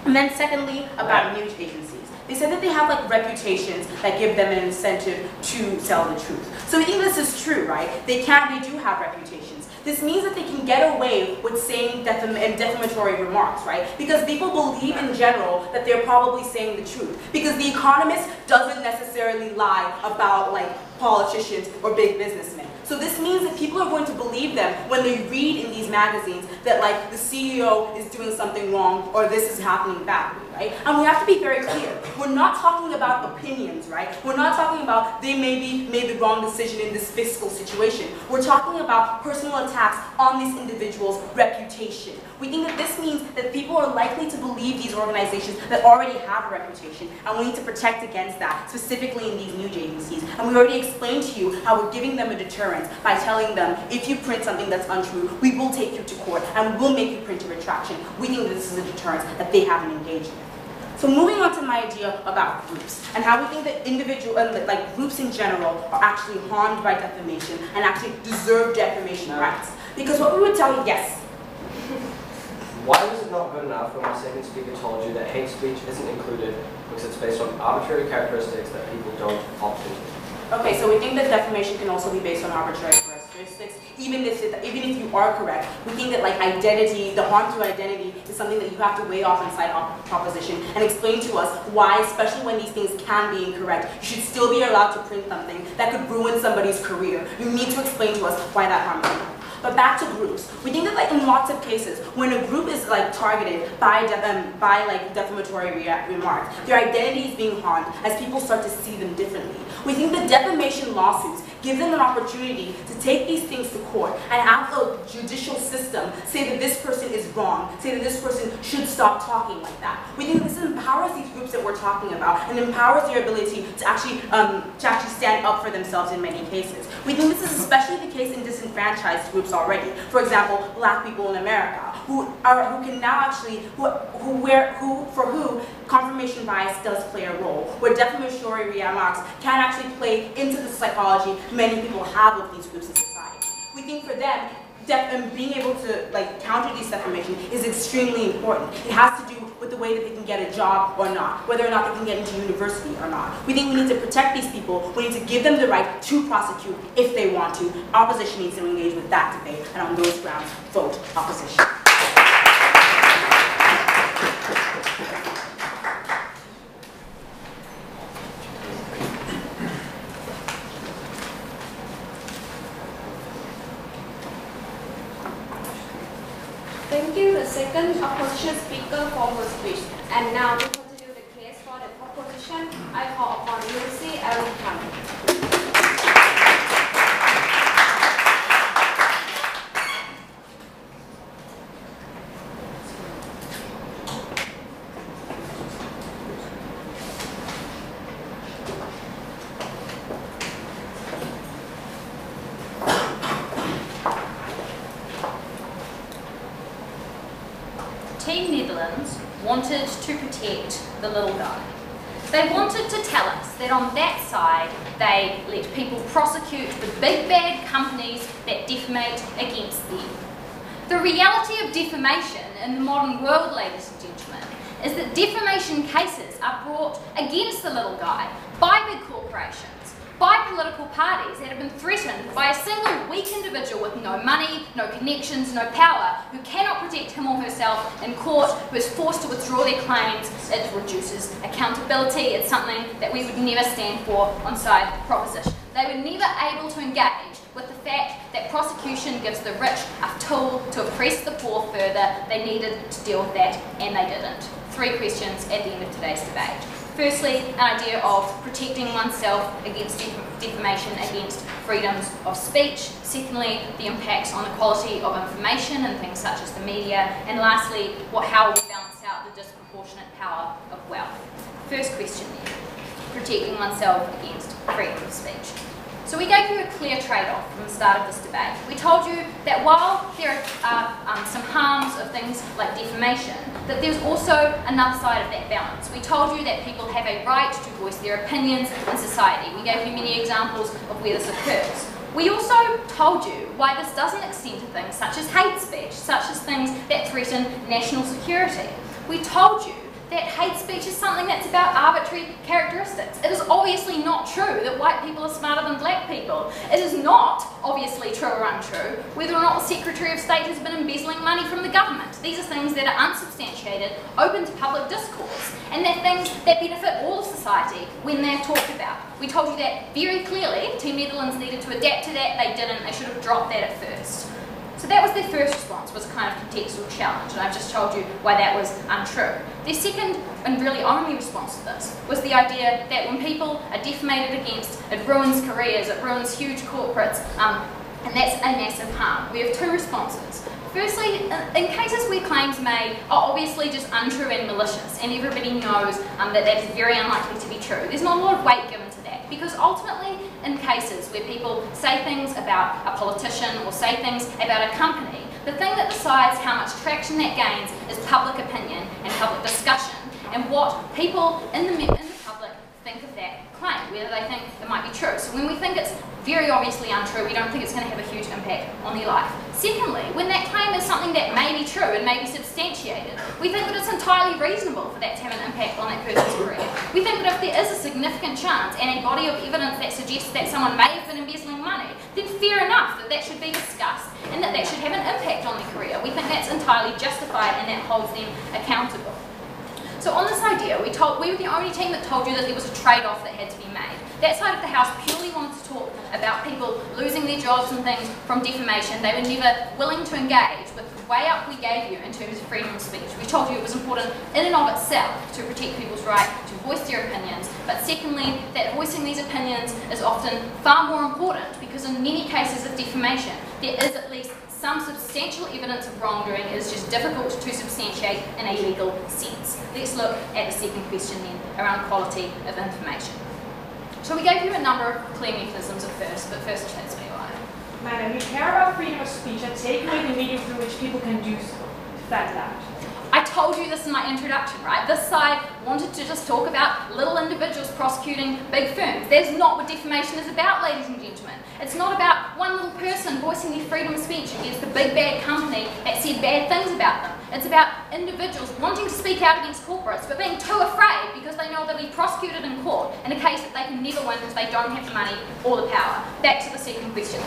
And then secondly, about news agencies. They said that they have reputations that give them an incentive to tell the truth. So we think this is true, right? They do have reputations. This means that they can get away with saying defamatory remarks, right? Because people believe in general that they're probably saying the truth. Because The Economist doesn't necessarily lie about politicians or big businessmen. So this means that people are going to believe them when they read in these magazines that the CEO is doing something wrong or this is happening badly, right? And we have to be very clear. We're not talking about opinions, right? We're not talking about they maybe made the wrong decision in this fiscal situation. We're talking about personal attacks on this individual's reputation. We think that this means that people are likely to believe these organizations that already have a reputation, and we need to protect against that, specifically in these news agencies. And we already explained to you how we're giving them a deterrent by telling them, if you print something that's untrue, we will take you to court and we will make you print a retraction. We think that this is a deterrent that they haven't engaged with. So moving on to my idea about groups, and how we think that individual and groups in general are actually harmed by defamation and actually deserve defamation rights. Because what we would tell you, yes. Why was it not good enough when my second speaker told you that hate speech isn't included because it's based on arbitrary characteristics that people don't opt into? Okay, so we think that defamation can also be based on arbitrary characteristics. even if you are correct. We think that like identity, the harm to identity, is something that you have to weigh off inside proposition and explain to us why, especially when these things can be incorrect, you should still be allowed to print something that could ruin somebody's career. You need to explain to us why that harm is enough. But back to groups. We think that like in lots of cases, when a group is like targeted by like defamatory remarks, their identity is being harmed as people start to see them differently. We think that defamation lawsuits give them an opportunity to take these things to court and have the judicial system say that this person is wrong, say that this person should stop talking like that. We think this empowers these groups that we're talking about and empowers their ability to actually stand up for themselves in many cases. We think this is especially the case in disenfranchised groups already. For example, Black people in America, for who confirmation bias does play a role, where defamatory remarks can actually play into the psychology many people have of these groups in society. We think for them, being able to like counter these defamation is extremely important. It has to do with the way that they can get a job or not, whether or not they can get into university or not. We think we need to protect these people. We need to give them the right to prosecute if they want to. Opposition needs to engage with that debate, and on those grounds, vote opposition. Thank you, the second opposition speaker for her speech. And now to continue the case for the proposition, I call upon Lucy Aaron. Team Netherlands wanted to protect the little guy. They wanted to tell us that on that side, they let people prosecute the big bad companies that defamate against them. The reality of defamation in the modern world, ladies and gentlemen, is that defamation cases are brought against the little guy by big corporations, by political parties that have been threatened by a single weak individual with no money, no connections, no power, who cannot protect him or herself in court, who is forced to withdraw their claims. It reduces accountability. It's something that we would never stand for on side proposition. They were never able to engage with the fact that prosecution gives the rich a tool to oppress the poor further. They needed to deal with that, and they didn't. 3 questions at the end of today's debate. Firstly, an idea of protecting oneself against defamation, against freedoms of speech. Secondly, the impacts on the quality of information and things such as the media. And lastly, how we balance out the disproportionate power of wealth. First question then, protecting oneself against freedom of speech. So we gave you a clear trade-off from the start of this debate. We told you that while there are some harms of things like defamation, that there's also another side of that balance. We told you that people have a right to voice their opinions in society. We gave you many examples of where this occurs. We also told you why this doesn't extend to things such as hate speech, such as things that threaten national security. We told you that hate speech is something that's about arbitrary characteristics. It is obviously not true that white people are smarter than black people. It is not obviously true or untrue whether or not the Secretary of State has been embezzling money from the government. These are things that are unsubstantiated, open to public discourse, and they're things that benefit all of society when they're talked about. We told you that very clearly. Team Netherlands needed to adapt to that. They didn't. They should have dropped that at first. So that was their first response, was a kind of contextual challenge, and I've just told you why that was untrue. Their second and really only response to this was the idea that when people are defamated against, it ruins careers, it ruins huge corporates, and that's a massive harm. We have 2 responses. Firstly, in cases where claims made are obviously just untrue and malicious, and everybody knows that that is very unlikely to be true, there's not a lot of weight given to that, because ultimately in cases where people say things about a politician or say things about a company, the thing that decides how much traction that gains is public opinion and public discussion, and what people in the public think of that claim, whether they think it might be true. So when we think it's very obviously untrue, we don't think it's going to have a huge impact on their life. Secondly, when that claim is something that may be true and may be substantiated, we think that it's entirely reasonable for that to have an impact on that person's career. We think that if there is a significant chance and a body of evidence that suggests that someone may have been embezzling money, then fair enough that that should be discussed and that that should have an impact on their career. We think that's entirely justified and that holds them accountable. So on this idea, we were the only team that told you that there was a trade-off that had to be made. That side of the House purely wanted to talk about people losing their jobs and things from defamation. They were never willing to engage with the way up we gave you in terms of freedom of speech. We told you it was important in and of itself to protect people's right to voice their opinions, but secondly, that voicing these opinions is often far more important because in many cases of defamation, there is at least some substantial evidence of wrongdoing. It is just difficult to substantiate in a legal sense. Let's look at the second question then, around quality of information. So we gave you a number of clear mechanisms at first, but first let's be alive. Madam, you care about freedom of speech and take away the medium through which people can do so. Defend that. I told you this in my introduction, right? This side wanted to just talk about little individuals prosecuting big firms. That's not what defamation is about, ladies and gentlemen. It's not about one little person voicing their freedom of speech against the big bad company that said bad things about them. It's about individuals wanting to speak out against corporates but being too afraid because they know they'll be prosecuted in court in a case that they can never win because they don't have the money or the power. Back to the second question.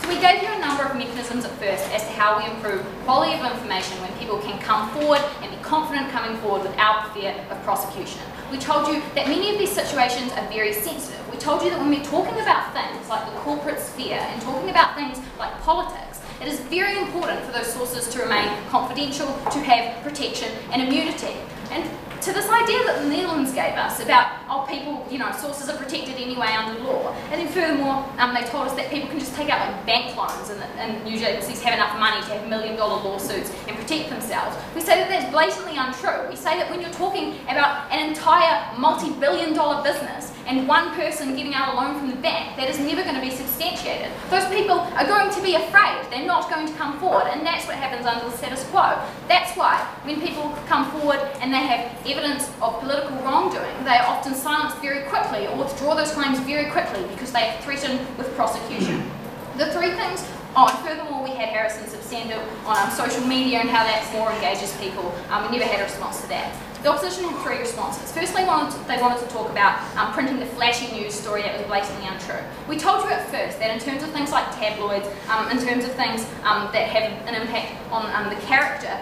So we gave you a number of mechanisms at first as to how we improve quality of information when people can come forward and be confident coming forward without fear of prosecution. We told you that many of these situations are very sensitive. We told you that when we're talking about things like the corporate sphere and talking about things like politics, it is very important for those sources to remain confidential, to have protection and immunity. And to this idea that the Netherlands gave us about, oh, people, sources are protected anyway under law. And then furthermore, they told us that people can just take out like bank loans and news agencies have enough money to have $1 million lawsuits and protect themselves. We say that that's blatantly untrue. We say that when you're talking about an entire multi-billion-dollar business and one person getting out a loan from the bank, that is never going to be substantiated. Those people are going to be afraid. They're not going to come forward, and that's what happens under the status quo. That's why when people come forward and they have evidence of political wrongdoing, they are often silenced very quickly or withdraw those claims very quickly because they are threatened with prosecution. The three things, and furthermore we had Harrison substantive on social media and how that more engages people. We never had a response to that. The opposition had three responses. Firstly, they wanted to talk about printing the flashy news story that was blatantly untrue. We told you at first that in terms of things like tabloids, in terms of things that have an impact on the character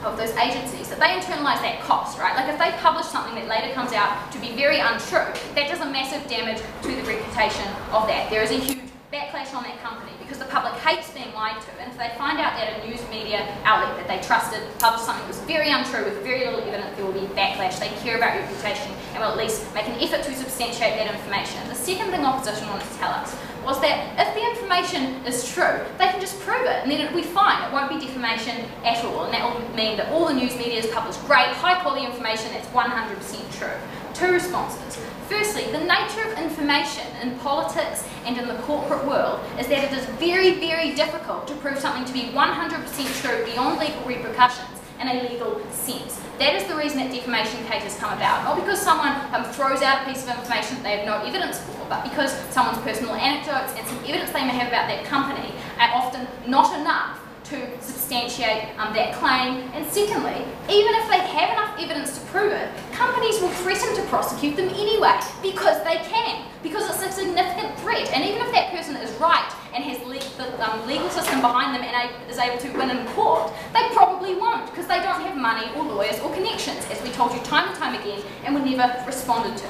of those agencies, that they internalise that cost, right? Like if they publish something that later comes out to be very untrue, that does a massive damage to the reputation of that. There is a huge backlash on that company because the public hates being lied to, and if they find out that a news media outlet that they trusted published something that was very untrue with very little evidence, there will be backlash. They care about reputation and will at least make an effort to substantiate that information. The second thing opposition wanted to tell us was that if the information is true, they can just prove it and then it'll be fine. It won't be defamation at all, and that will mean that all the news media has published great, high quality information that's 100% true. Two responses. Firstly, the nature of information in politics and in the corporate world is that it is very, very difficult to prove something to be 100% true beyond legal repercussions in a legal sense. That is the reason that defamation cases come about. Not because someone throws out a piece of information that they have no evidence for, but because someone's personal anecdotes and some evidence they may have about that company are often not enough to substantiate that claim. And secondly, even if they have enough evidence to prove it, companies will threaten to prosecute them anyway because they can, because it's a significant threat. And even if that person is right and has the legal system behind them and is able to win in court, they probably won't because they don't have money or lawyers or connections, as we told you time and time again and were never responded to.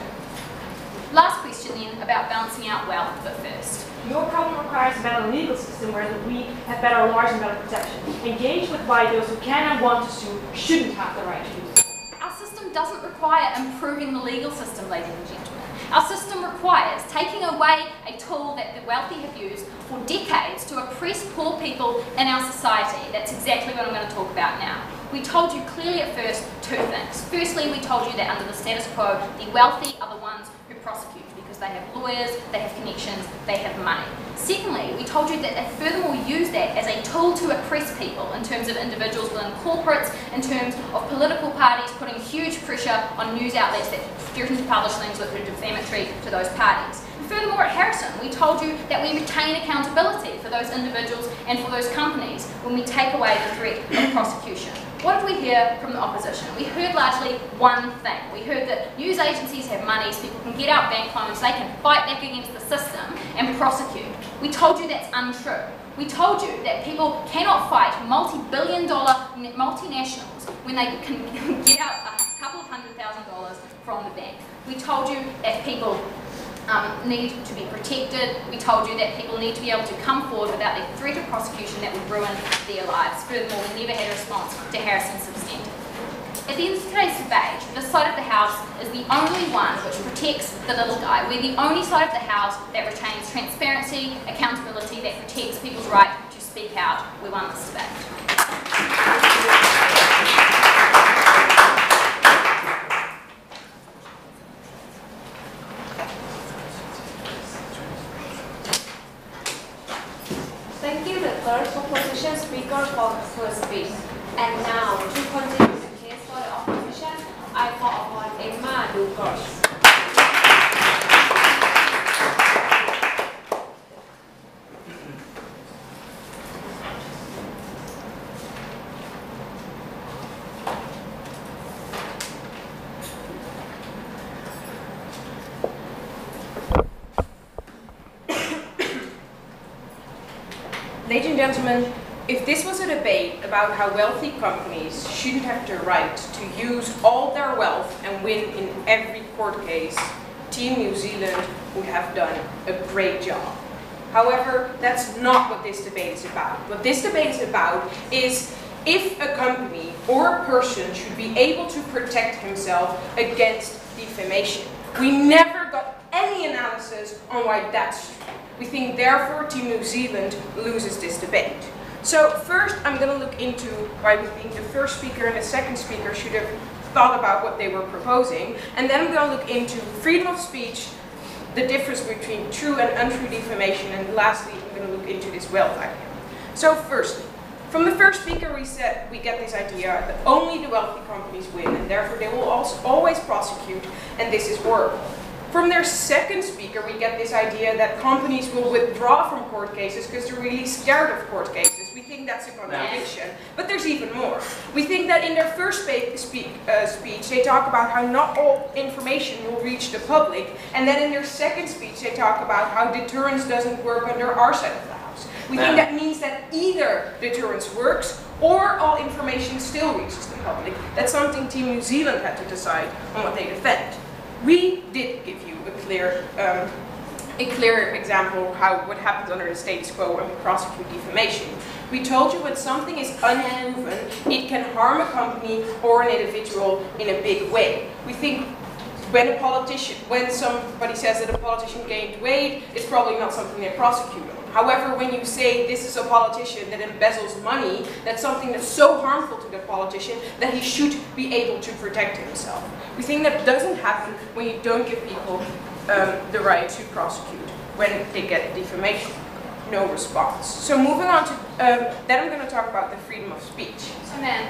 Last question then about balancing out wealth, but first. Your problem requires a better legal system where we have better laws and better protection. Engage with why those who can and want to sue shouldn't have the right to do so. Our system doesn't require improving the legal system, ladies and gentlemen. Our system requires taking away a tool that the wealthy have used for decades to oppress poor people in our society. That's exactly what I'm going to talk about now. We told you clearly at first two things. Firstly, we told you that under the status quo, the wealthy are the ones who prosecute because because they have lawyers, they have connections, they have money. Secondly, we told you that they furthermore use that as a tool to oppress people in terms of individuals within corporates, in terms of political parties putting huge pressure on news outlets that threaten to publish things that are defamatory to those parties. And furthermore, at Harrison, we told you that we retain accountability for those individuals and for those companies when we take away the threat of prosecution. What did we hear from the opposition? We heard largely one thing. We heard that news agencies have money, so people can get out bank loans, they can fight back against the system and prosecute. We told you that's untrue. We told you that people cannot fight multi-billion-dollar multinationals when they can get out a couple of $100,000 from the bank. We told you that people need to be protected. We told you that people need to be able to come forward without the threat of prosecution that would ruin their lives. Furthermore, we never had a response to Harrison's substantive. At the end of today's debate, this side of the House is the only one which protects the little guy. We're the only side of the House that retains transparency, accountability, that protects people's right to speak out. We won this debate. Thank you, the third opposition speaker, for her speech. And now, to continue the case for the opposition, I call upon Emma Lucas. Ladies and gentlemen, if this was a debate about how wealthy companies shouldn't have the right to use all their wealth and win in every court case, Team New Zealand would have done a great job. However, that's not what this debate is about. What this debate is about is if a company or a person should be able to protect himself against defamation. We never got any analysis on why that's true. We think, therefore, Team New Zealand loses this debate. So first, I'm going to look into why we think the first speaker and the second speaker should have thought about what they were proposing. And then I'm going to look into freedom of speech, the difference between true and untrue defamation. And lastly, I'm going to look into this wealth idea. So firstly, from the first speaker, we get this idea that only the wealthy companies win, and therefore they will also always prosecute, and this is horrible. From their second speaker, we get this idea that companies will withdraw from court cases because they're really scared of court cases. We think that's a contradiction, but there's even more. We think that in their first speech, they talk about how not all information will reach the public, and then in their second speech, they talk about how deterrence doesn't work under our side of the house. We think that means that either deterrence works, or all information still reaches the public. That's something Team New Zealand had to decide on what they defend. We did give you a clear example of what happens under the status quo when we prosecute defamation. We told you when something is unproven, it can harm a company or an individual in a big way. We think when somebody says that a politician gained weight, it's probably not something they prosecute on. However, when you say this is a politician that embezzles money, that's something that's so harmful to the politician that he should be able to protect himself. We think that doesn't happen when you don't give people the right to prosecute when they get defamation. No response. So moving on to, then I'm going to talk about the freedom of speech.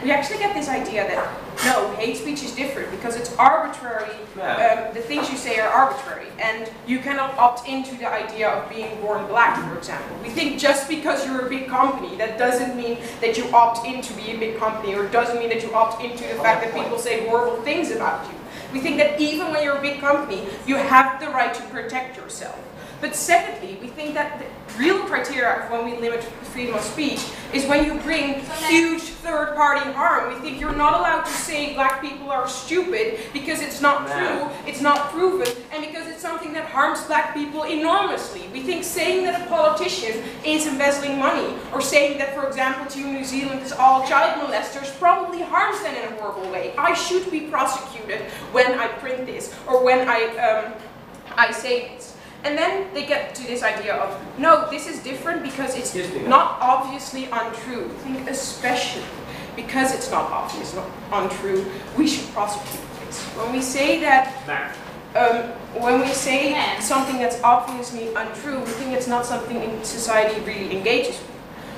We actually get this idea that, no, hate speech is different because it's arbitrary, the things you say are arbitrary, and you cannot opt into the idea of being born black, for example. We think just because you're a big company, that doesn't mean that you opt in to be a big company, or doesn't mean that you opt into the fact that people say horrible things about you. We think that even when you're a big company, you have the right to protect yourself. But secondly, we think that the real criteria of when we limit freedom of speech is when you bring huge third-party harm. We think you're not allowed to say black people are stupid because it's not true, it's not proven, and because it's something that harms black people enormously. We think saying that a politician is embezzling money, or saying that, for example, Team New Zealand is all child molesters, probably harms them in a horrible way. I should be prosecuted when I print this, or when I say this. And then they get to this idea of, no, this is different because it's not obviously untrue. I think especially because it's not obviously untrue, we should prosecute this. When we say that... when we say something that's obviously untrue, we think it's not something in society really engages with.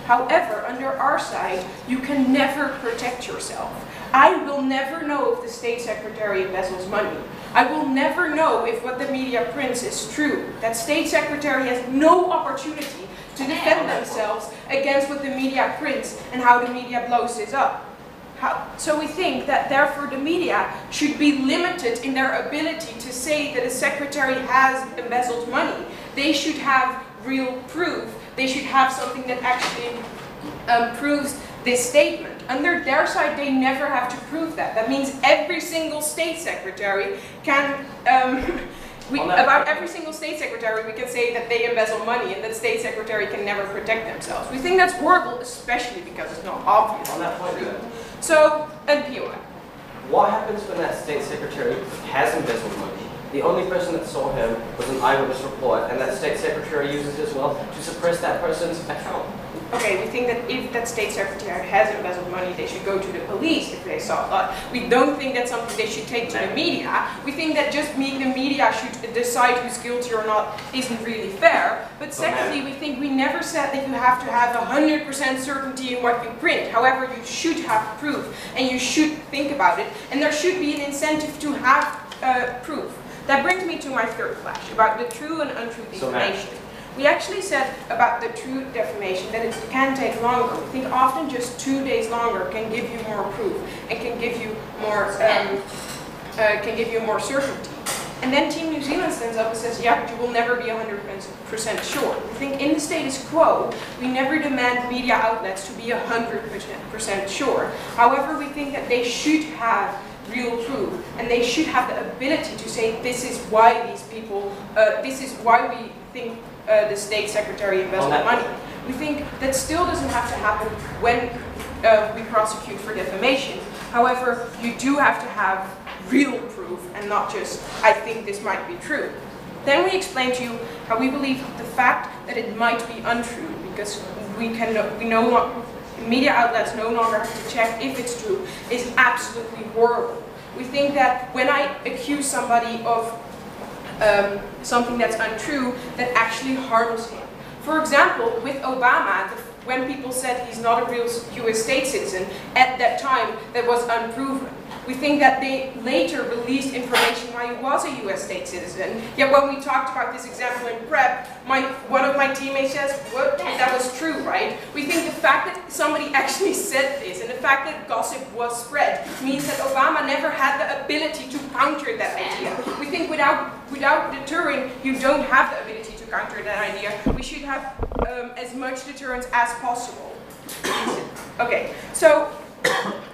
However, under our side, you can never protect yourself. I will never know if the state secretary embezzles money. I will never know if what the media prints is true. That state secretary has no opportunity to defend themselves against what the media prints and how the media blows this up. So we think that therefore the media should be limited in their ability to say that a secretary has embezzled money. They should have real proof. They should have something that actually proves this statement. Under their side, they never have to prove that. That means every single state secretary can, about every single state secretary, we can say that they embezzle money and that state secretary can never protect themselves. We think that's horrible, especially because it's not obvious. On that point, then. So, NPOI. What happens when that state secretary has embezzled money? The only person that saw him was an eyewitness report, and that state secretary uses it as well to suppress that person's account. Okay, we think that if that state secretary has embezzled money, they should go to the police if they saw that. We don't think that's something they should take to the media. We think that just the media should decide who's guilty or not isn't really fair. But secondly, we think we never said that you have to have 100% certainty in what you print. However, you should have proof, and you should think about it, and there should be an incentive to have proof. That brings me to my third flash, about the true and untrue defamation. We actually said about the true defamation that it can take longer. We think often just 2 days longer can give you more proof and can give you more certainty. And then Team New Zealand stands up and says, yeah, but you will never be 100% sure. We think in the status quo, we never demand media outlets to be 100% sure. However, we think that they should have real proof, and they should have the ability to say this is why these people, this is why we think the state secretary embezzled money. We think that still doesn't have to happen when we prosecute for defamation. However, you do have to have real proof and not just, I think this might be true. Then we explain to you how we believe the fact that it might be untrue, because media outlets no longer have to check if it's true, is absolutely horrible. We think that when I accuse somebody of something that's untrue, that actually harms him. For example, with Obama, when people said he's not a real US state citizen, at that time that was unproven. We think that they later released information why he was a US state citizen, yet when we talked about this example in prep, one of my teammates says, what? That was true, right? We think the fact that somebody actually said this and the fact that gossip was spread means that Obama never had the ability to counter that idea. We think without deterring, you don't have the ability to counter that idea. We should have as much deterrence as possible. Okay, so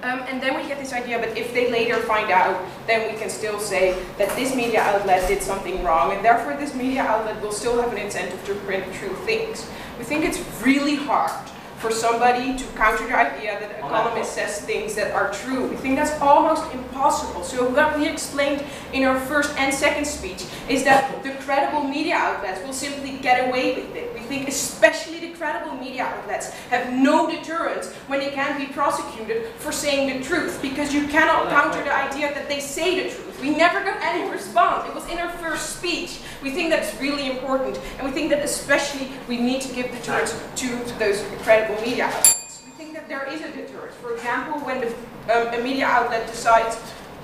and then we get this idea, but if they later find out, then we can still say that this media outlet did something wrong, and therefore this media outlet will still have an incentive to print true things. We think it's really hard for somebody to counter the idea that an economist says things that are true. We think that's almost impossible. So what we explained in our first and second speech is that the credible media outlets will simply get away with it. We think especially the credible media outlets have no deterrence when they can be prosecuted for saying the truth, because you cannot counter the idea that they say the truth. We never got any response. It was in our first speech. We think that's really important, and we think that especially we need to give deterrence to those credible media outlets. We think that there is a deterrence. For example, when a media outlet decides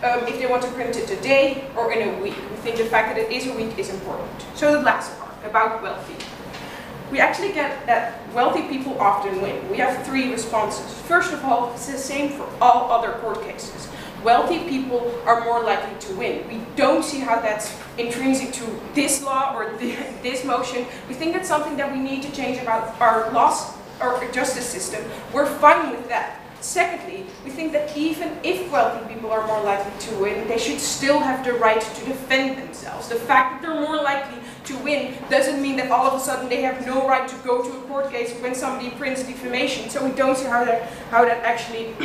if they want to print it today or in a week. We think the fact that it is a week is important. So the last part, about wealthy. We actually get that wealthy people often win. We have 3 responses. First of all, it's the same for all other court cases. Wealthy people are more likely to win. We don't see how that's intrinsic to this law or this motion. We think that's something that we need to change about our laws or justice system. We're fine with that. Secondly, we think that even if wealthy people are more likely to win, they should still have the right to defend themselves. The fact that they're more likely to win doesn't mean that all of a sudden they have no right to go to a court case when somebody prints defamation. So we don't see how that actually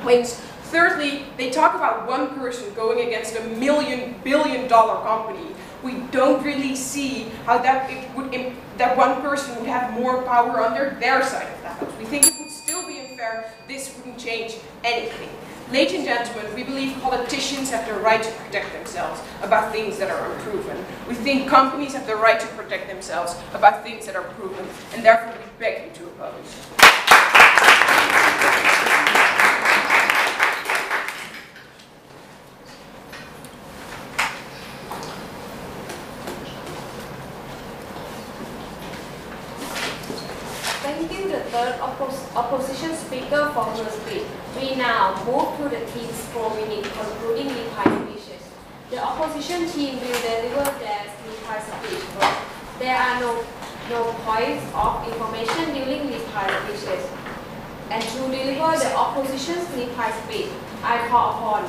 wins. Thirdly, they talk about one person going against $1 billion company. We don't really see how that one person would have more power under their side of the house. We think it would still be unfair. this wouldn't change anything. Ladies and gentlemen, we believe politicians have the right to protect themselves about things that are unproven. We think companies have the right to protect themselves about things that are proven, and therefore we beg you to oppose. Thank you, the third opposition speaker, for her speech. We now move to the team's 4-minute concluding reply speeches. The opposition team will deliver their reply speech first. There are no points of information during reply speeches. And to deliver the opposition's reply speech, I call upon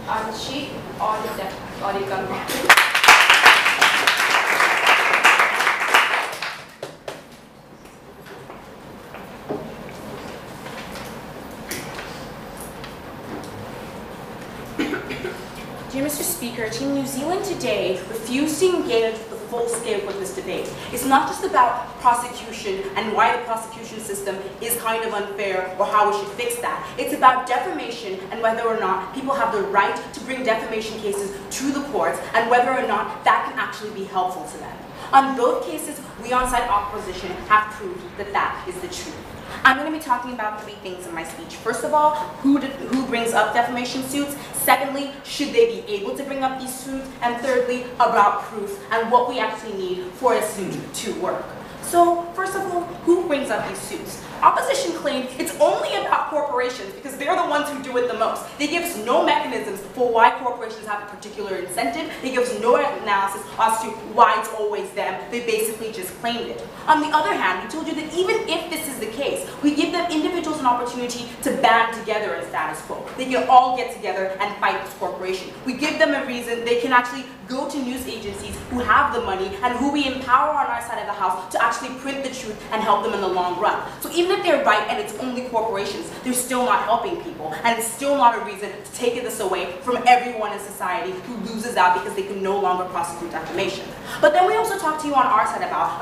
Anshik or the government. Dear Mr. Speaker, Team New Zealand today refused to engage the full scope of this debate. It's not just about prosecution and why the prosecution system is kind of unfair or how we should fix that. It's about defamation and whether or not people have the right to bring defamation cases to the courts and whether or not that can actually be helpful to them. On both cases, we on-site opposition have proved that that is the truth. I'm going to be talking about 3 things in my speech. First of all, who brings up defamation suits? Secondly, should they be able to bring up these suits? And thirdly, about proof and what we actually need for a suit to work. So, first of all, who brings up these suits? Opposition claims it's only about corporations because they're the ones who do it the most. They give us no mechanisms for why corporations have a particular incentive. They give us no analysis as to why it's always them. They basically just claimed it. On the other hand, we told you that even if this is the case, we give them individuals an opportunity to band together in status quo. They can all get together and fight this corporation. We give them a reason. They can actually go to news agencies who have the money and who we empower on our side of the house to actually print the truth and help them in the long run. So even if they're right and it's only corporations, they're still not helping people, and it's still not a reason to take this away from everyone in society who loses out because they can no longer prosecute defamation. But then we also talk to you on our side about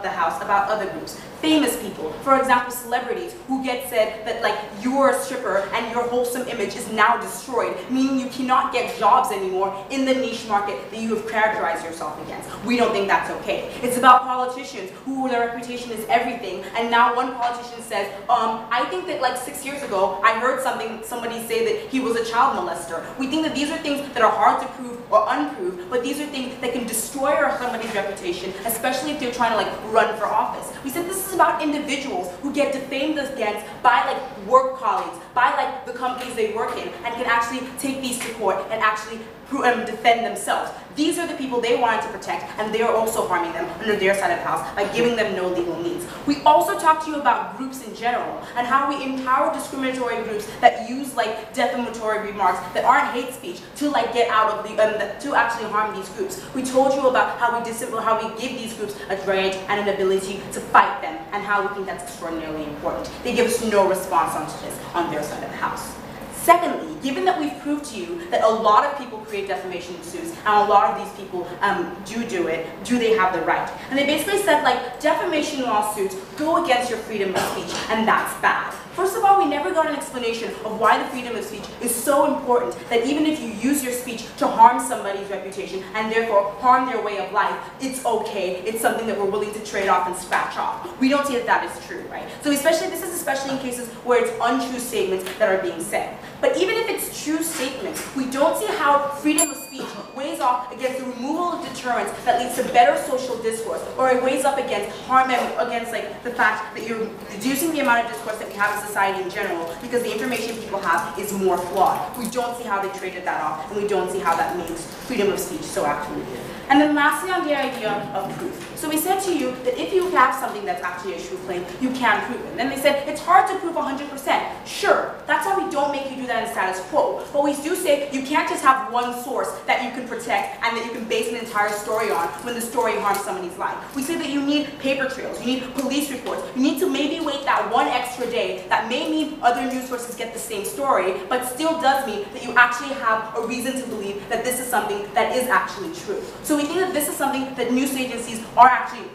the house, about other groups. Famous people, for example, celebrities who get said that like you're a stripper and your wholesome image is now destroyed, meaning you cannot get jobs anymore in the niche market that you have characterized yourself against. We don't think that's okay. It's about politicians who their reputation is everything, and now one politician says, I think that like 6 years ago I heard somebody say that he was a child molester. We think that these are things that are hard to prove or unprove, but these are things that can destroy somebody's reputation, especially if they're trying to like run for office. We said this is about individuals who get defamed against by like work colleagues, by like the companies they work in, and can actually take these to court and actually defend themselves. These are the people they wanted to protect, and they are also harming them under their side of the house by giving them no legal means. We also talked to you about groups in general and how we empower discriminatory groups that use like defamatory remarks that aren't hate speech to like get out of the to actually harm these groups. We told you about how we give these groups a right and an ability to fight them, and how we think that's extraordinarily important. They give us no response onto this on their side of the house. Secondly, given that we've proved to you that a lot of people create defamation suits and a lot of these people do it, do they have the right? And they basically said like defamation lawsuits go against your freedom of speech, and that's bad. First of all, we never got an explanation of why the freedom of speech is so important that even if you use your speech to harm somebody's reputation and therefore harm their way of life, it's okay. It's something that we're willing to trade off and scratch off. We don't see that that is true, right? So this is especially in cases where it's untrue statements that are being said. But even if it's true statements, we don't see how freedom of speech weighs off against the removal of deterrence that leads to better social discourse, or it weighs up against harm against like the fact that you're reducing the amount of discourse that we have in society in general because the information people have is more flawed. We don't see how they traded that off, and we don't see how that makes freedom of speech so actually good. And then lastly, on the idea of proof. So we said to you that if you have something that's actually a true claim, you can prove it. And then they said, it's hard to prove 100%. Sure, that's why we don't make you do that in status quo. But we do say you can't just have one source that you can protect and that you can base an entire story on when the story harms somebody's life. We say that you need paper trails, you need police reports, you need to maybe wait that one extra day that may mean other news sources get the same story, but still does mean that you actually have a reason to believe that this is something that is actually true. So we think that this is something that news agencies are actually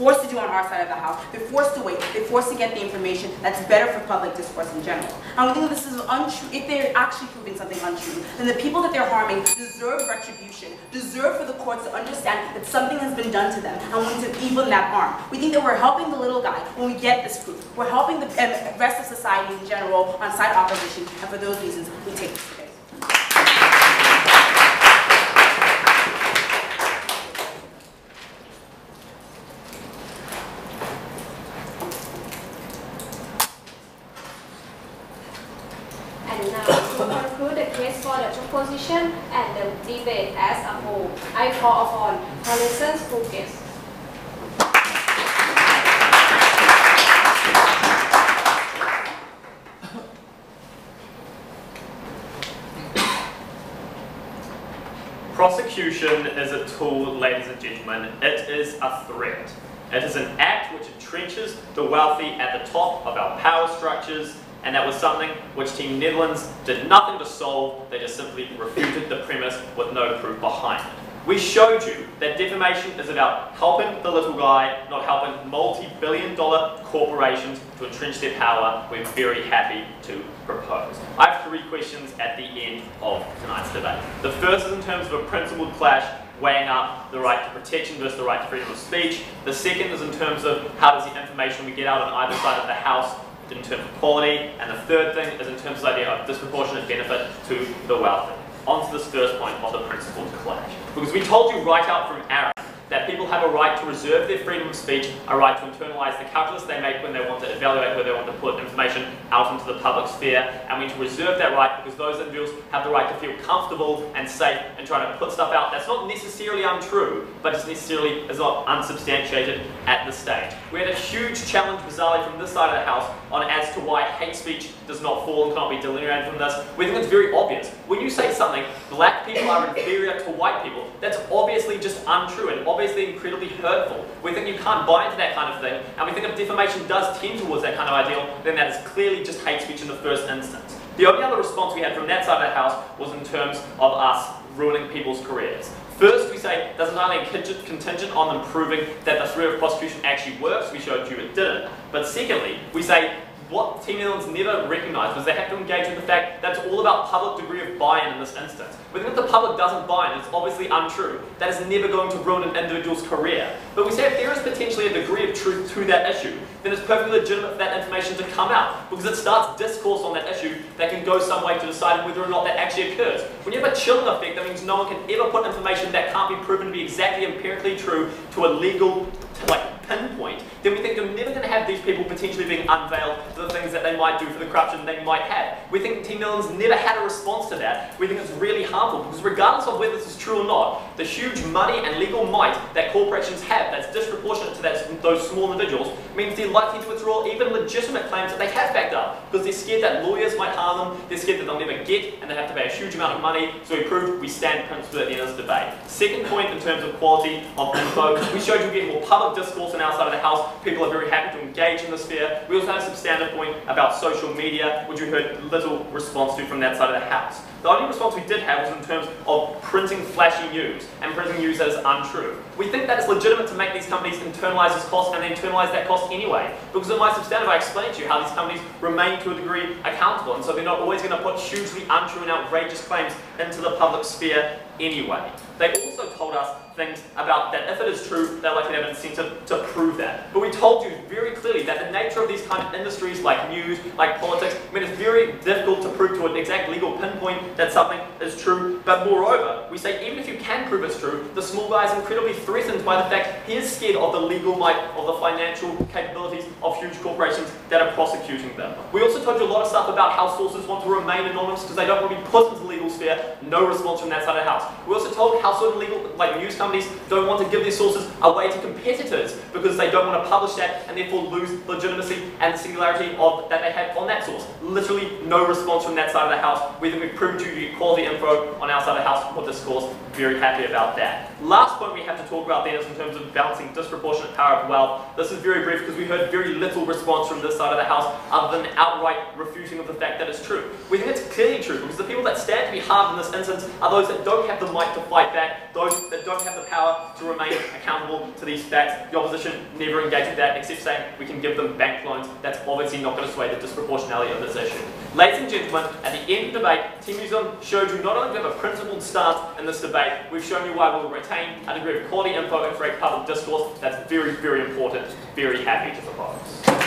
forced to do on our side of the house. They're forced to wait. They're forced to get the information that's better for public discourse in general. And we think that this is untrue. If they're actually proving something untrue, then the people that they're harming deserve retribution, deserve for the courts to understand that something has been done to them and we need to even that harm. We think that we're helping the little guy when we get this proof. We're helping the rest of society in general on side opposition, and for those reasons, we take this today. And now, to conclude the case for the proposition and the debate as a whole, I call upon Parliament's full guests. Prosecution is a tool, ladies and gentlemen. It is a threat. It is an act which entrenches the wealthy at the top of our power structures, and that was something which Team Netherlands did nothing to solve. They just simply refuted the premise with no proof behind it. We showed you that defamation is about helping the little guy, not helping multi-billion-dollar corporations to entrench their power. We're very happy to propose. I have 3 questions at the end of tonight's debate. The first is in terms of a principled clash, weighing up the right to protection versus the right to freedom of speech. The second is in terms of how does the information we get out on either side of the house in terms of quality. And the third thing is in terms of the idea of disproportionate benefit to the wealthy. On to this first point of the principled clash. Because we told you right out from Aaron that people have a right to reserve their freedom of speech, a right to internalise the calculus they make when they want to evaluate where they want to put information out into the public sphere, and we need to reserve that right because those individuals have the right to feel comfortable and safe in trying to put stuff out that's not necessarily untrue, but just necessarily is not unsubstantiated at this stage. We had a huge challenge, bizarrely, from this side of the house on as to why hate speech does not fall and cannot be delineated from this. We think it's very obvious. When you say something, black people are inferior to white people, that's obviously just untrue and obviously incredibly hurtful. We think you can't buy into that kind of thing, and we think if defamation does tend towards that kind of ideal, then that is clearly just hate speech in the first instance. The only other response we had from that side of the house was in terms of us ruining people's careers. First, we say there's entirely contingent on them proving that the threat of prosecution actually works. We showed you it didn't. But secondly, we say what Team Netherlands never recognised was they have to engage with the fact that it's all about public degree of buy-in in this instance. We think if the public doesn't buy in, it's obviously untrue. That is never going to ruin an individual's career. But we say if there is potentially a degree of truth to that issue, then it's perfectly legitimate for that information to come out, because it starts discourse on that issue that can go some way to deciding whether or not that actually occurs. When you have a chilling effect, that means no one can ever put information that can't be proven to be exactly empirically true to a legal pinpoint, then we think you're never going to have these people potentially being unveiled for the things that they might do, for the corruption they might have. We think Team Netherlands never had a response to that. We think it's really harmful, because regardless of whether this is true or not, the huge money and legal might that corporations have that's disproportionate to those small individuals means they're likely to withdraw even legitimate claims that they have backed up, because they're scared that lawyers might harm them, they're scared that they'll never get, and they have to pay a huge amount of money. So we proved we stand principled at the end of this debate. Second point in terms of quality of info, we showed you getting more public discourse on our side of the house. People are very happy to engage in the sphere. We also had a substantive point about social media, which we heard little response to from that side of the house. The only response we did have was in terms of printing flashy news and printing news that is untrue. We think that it's legitimate to make these companies internalise this cost and then internalise that cost anyway. Because in my substantive, I explained to you how these companies remain to a degree accountable, and so they're not always going to put hugely untrue and outrageous claims into the public sphere anyway. They also told us things about that if it is true, they're likely to have an incentive to prove that. But we told you very clearly that the nature of these kind of industries like news, like politics, I mean, it's very difficult to prove to an exact legal pinpoint that something is true. But moreover, we say even if you can prove it's true, the small guy is incredibly threatened by the fact he is scared of the legal might, of the financial capabilities of huge corporations that are prosecuting them. We also told you a lot of stuff about how sources want to remain anonymous because they don't want to be put into the legal sphere. No response from that side of the house. We also told how certain legal, news companies don't want to give their sources away to competitors because they don't want to publish that and therefore lose legitimacy and the singularity that they have on that source. Literally no response from that side of the house. We think we've proven to you quality info on our side of the house for this course. Very happy about that. Last point we have to talk about then is in terms of balancing disproportionate power of wealth. This is very brief because we heard very little response from this side of the house other than outright refuting of the fact that it's true. We think it's clearly true because the people that stand to be harmed in this instance are those that don't have the might to fight fight back. Those that don't have the power to remain accountable to these facts, the opposition never engage with that except saying we can give them bank loans. That's obviously not going to sway the disproportionality of this issue. Ladies and gentlemen, at the end of the debate, Team New Zealand showed you not only do we have a principled stance in this debate, we've shown you why we'll retain a degree of quality info and create public discourse. That's very, very important. Very happy to propose.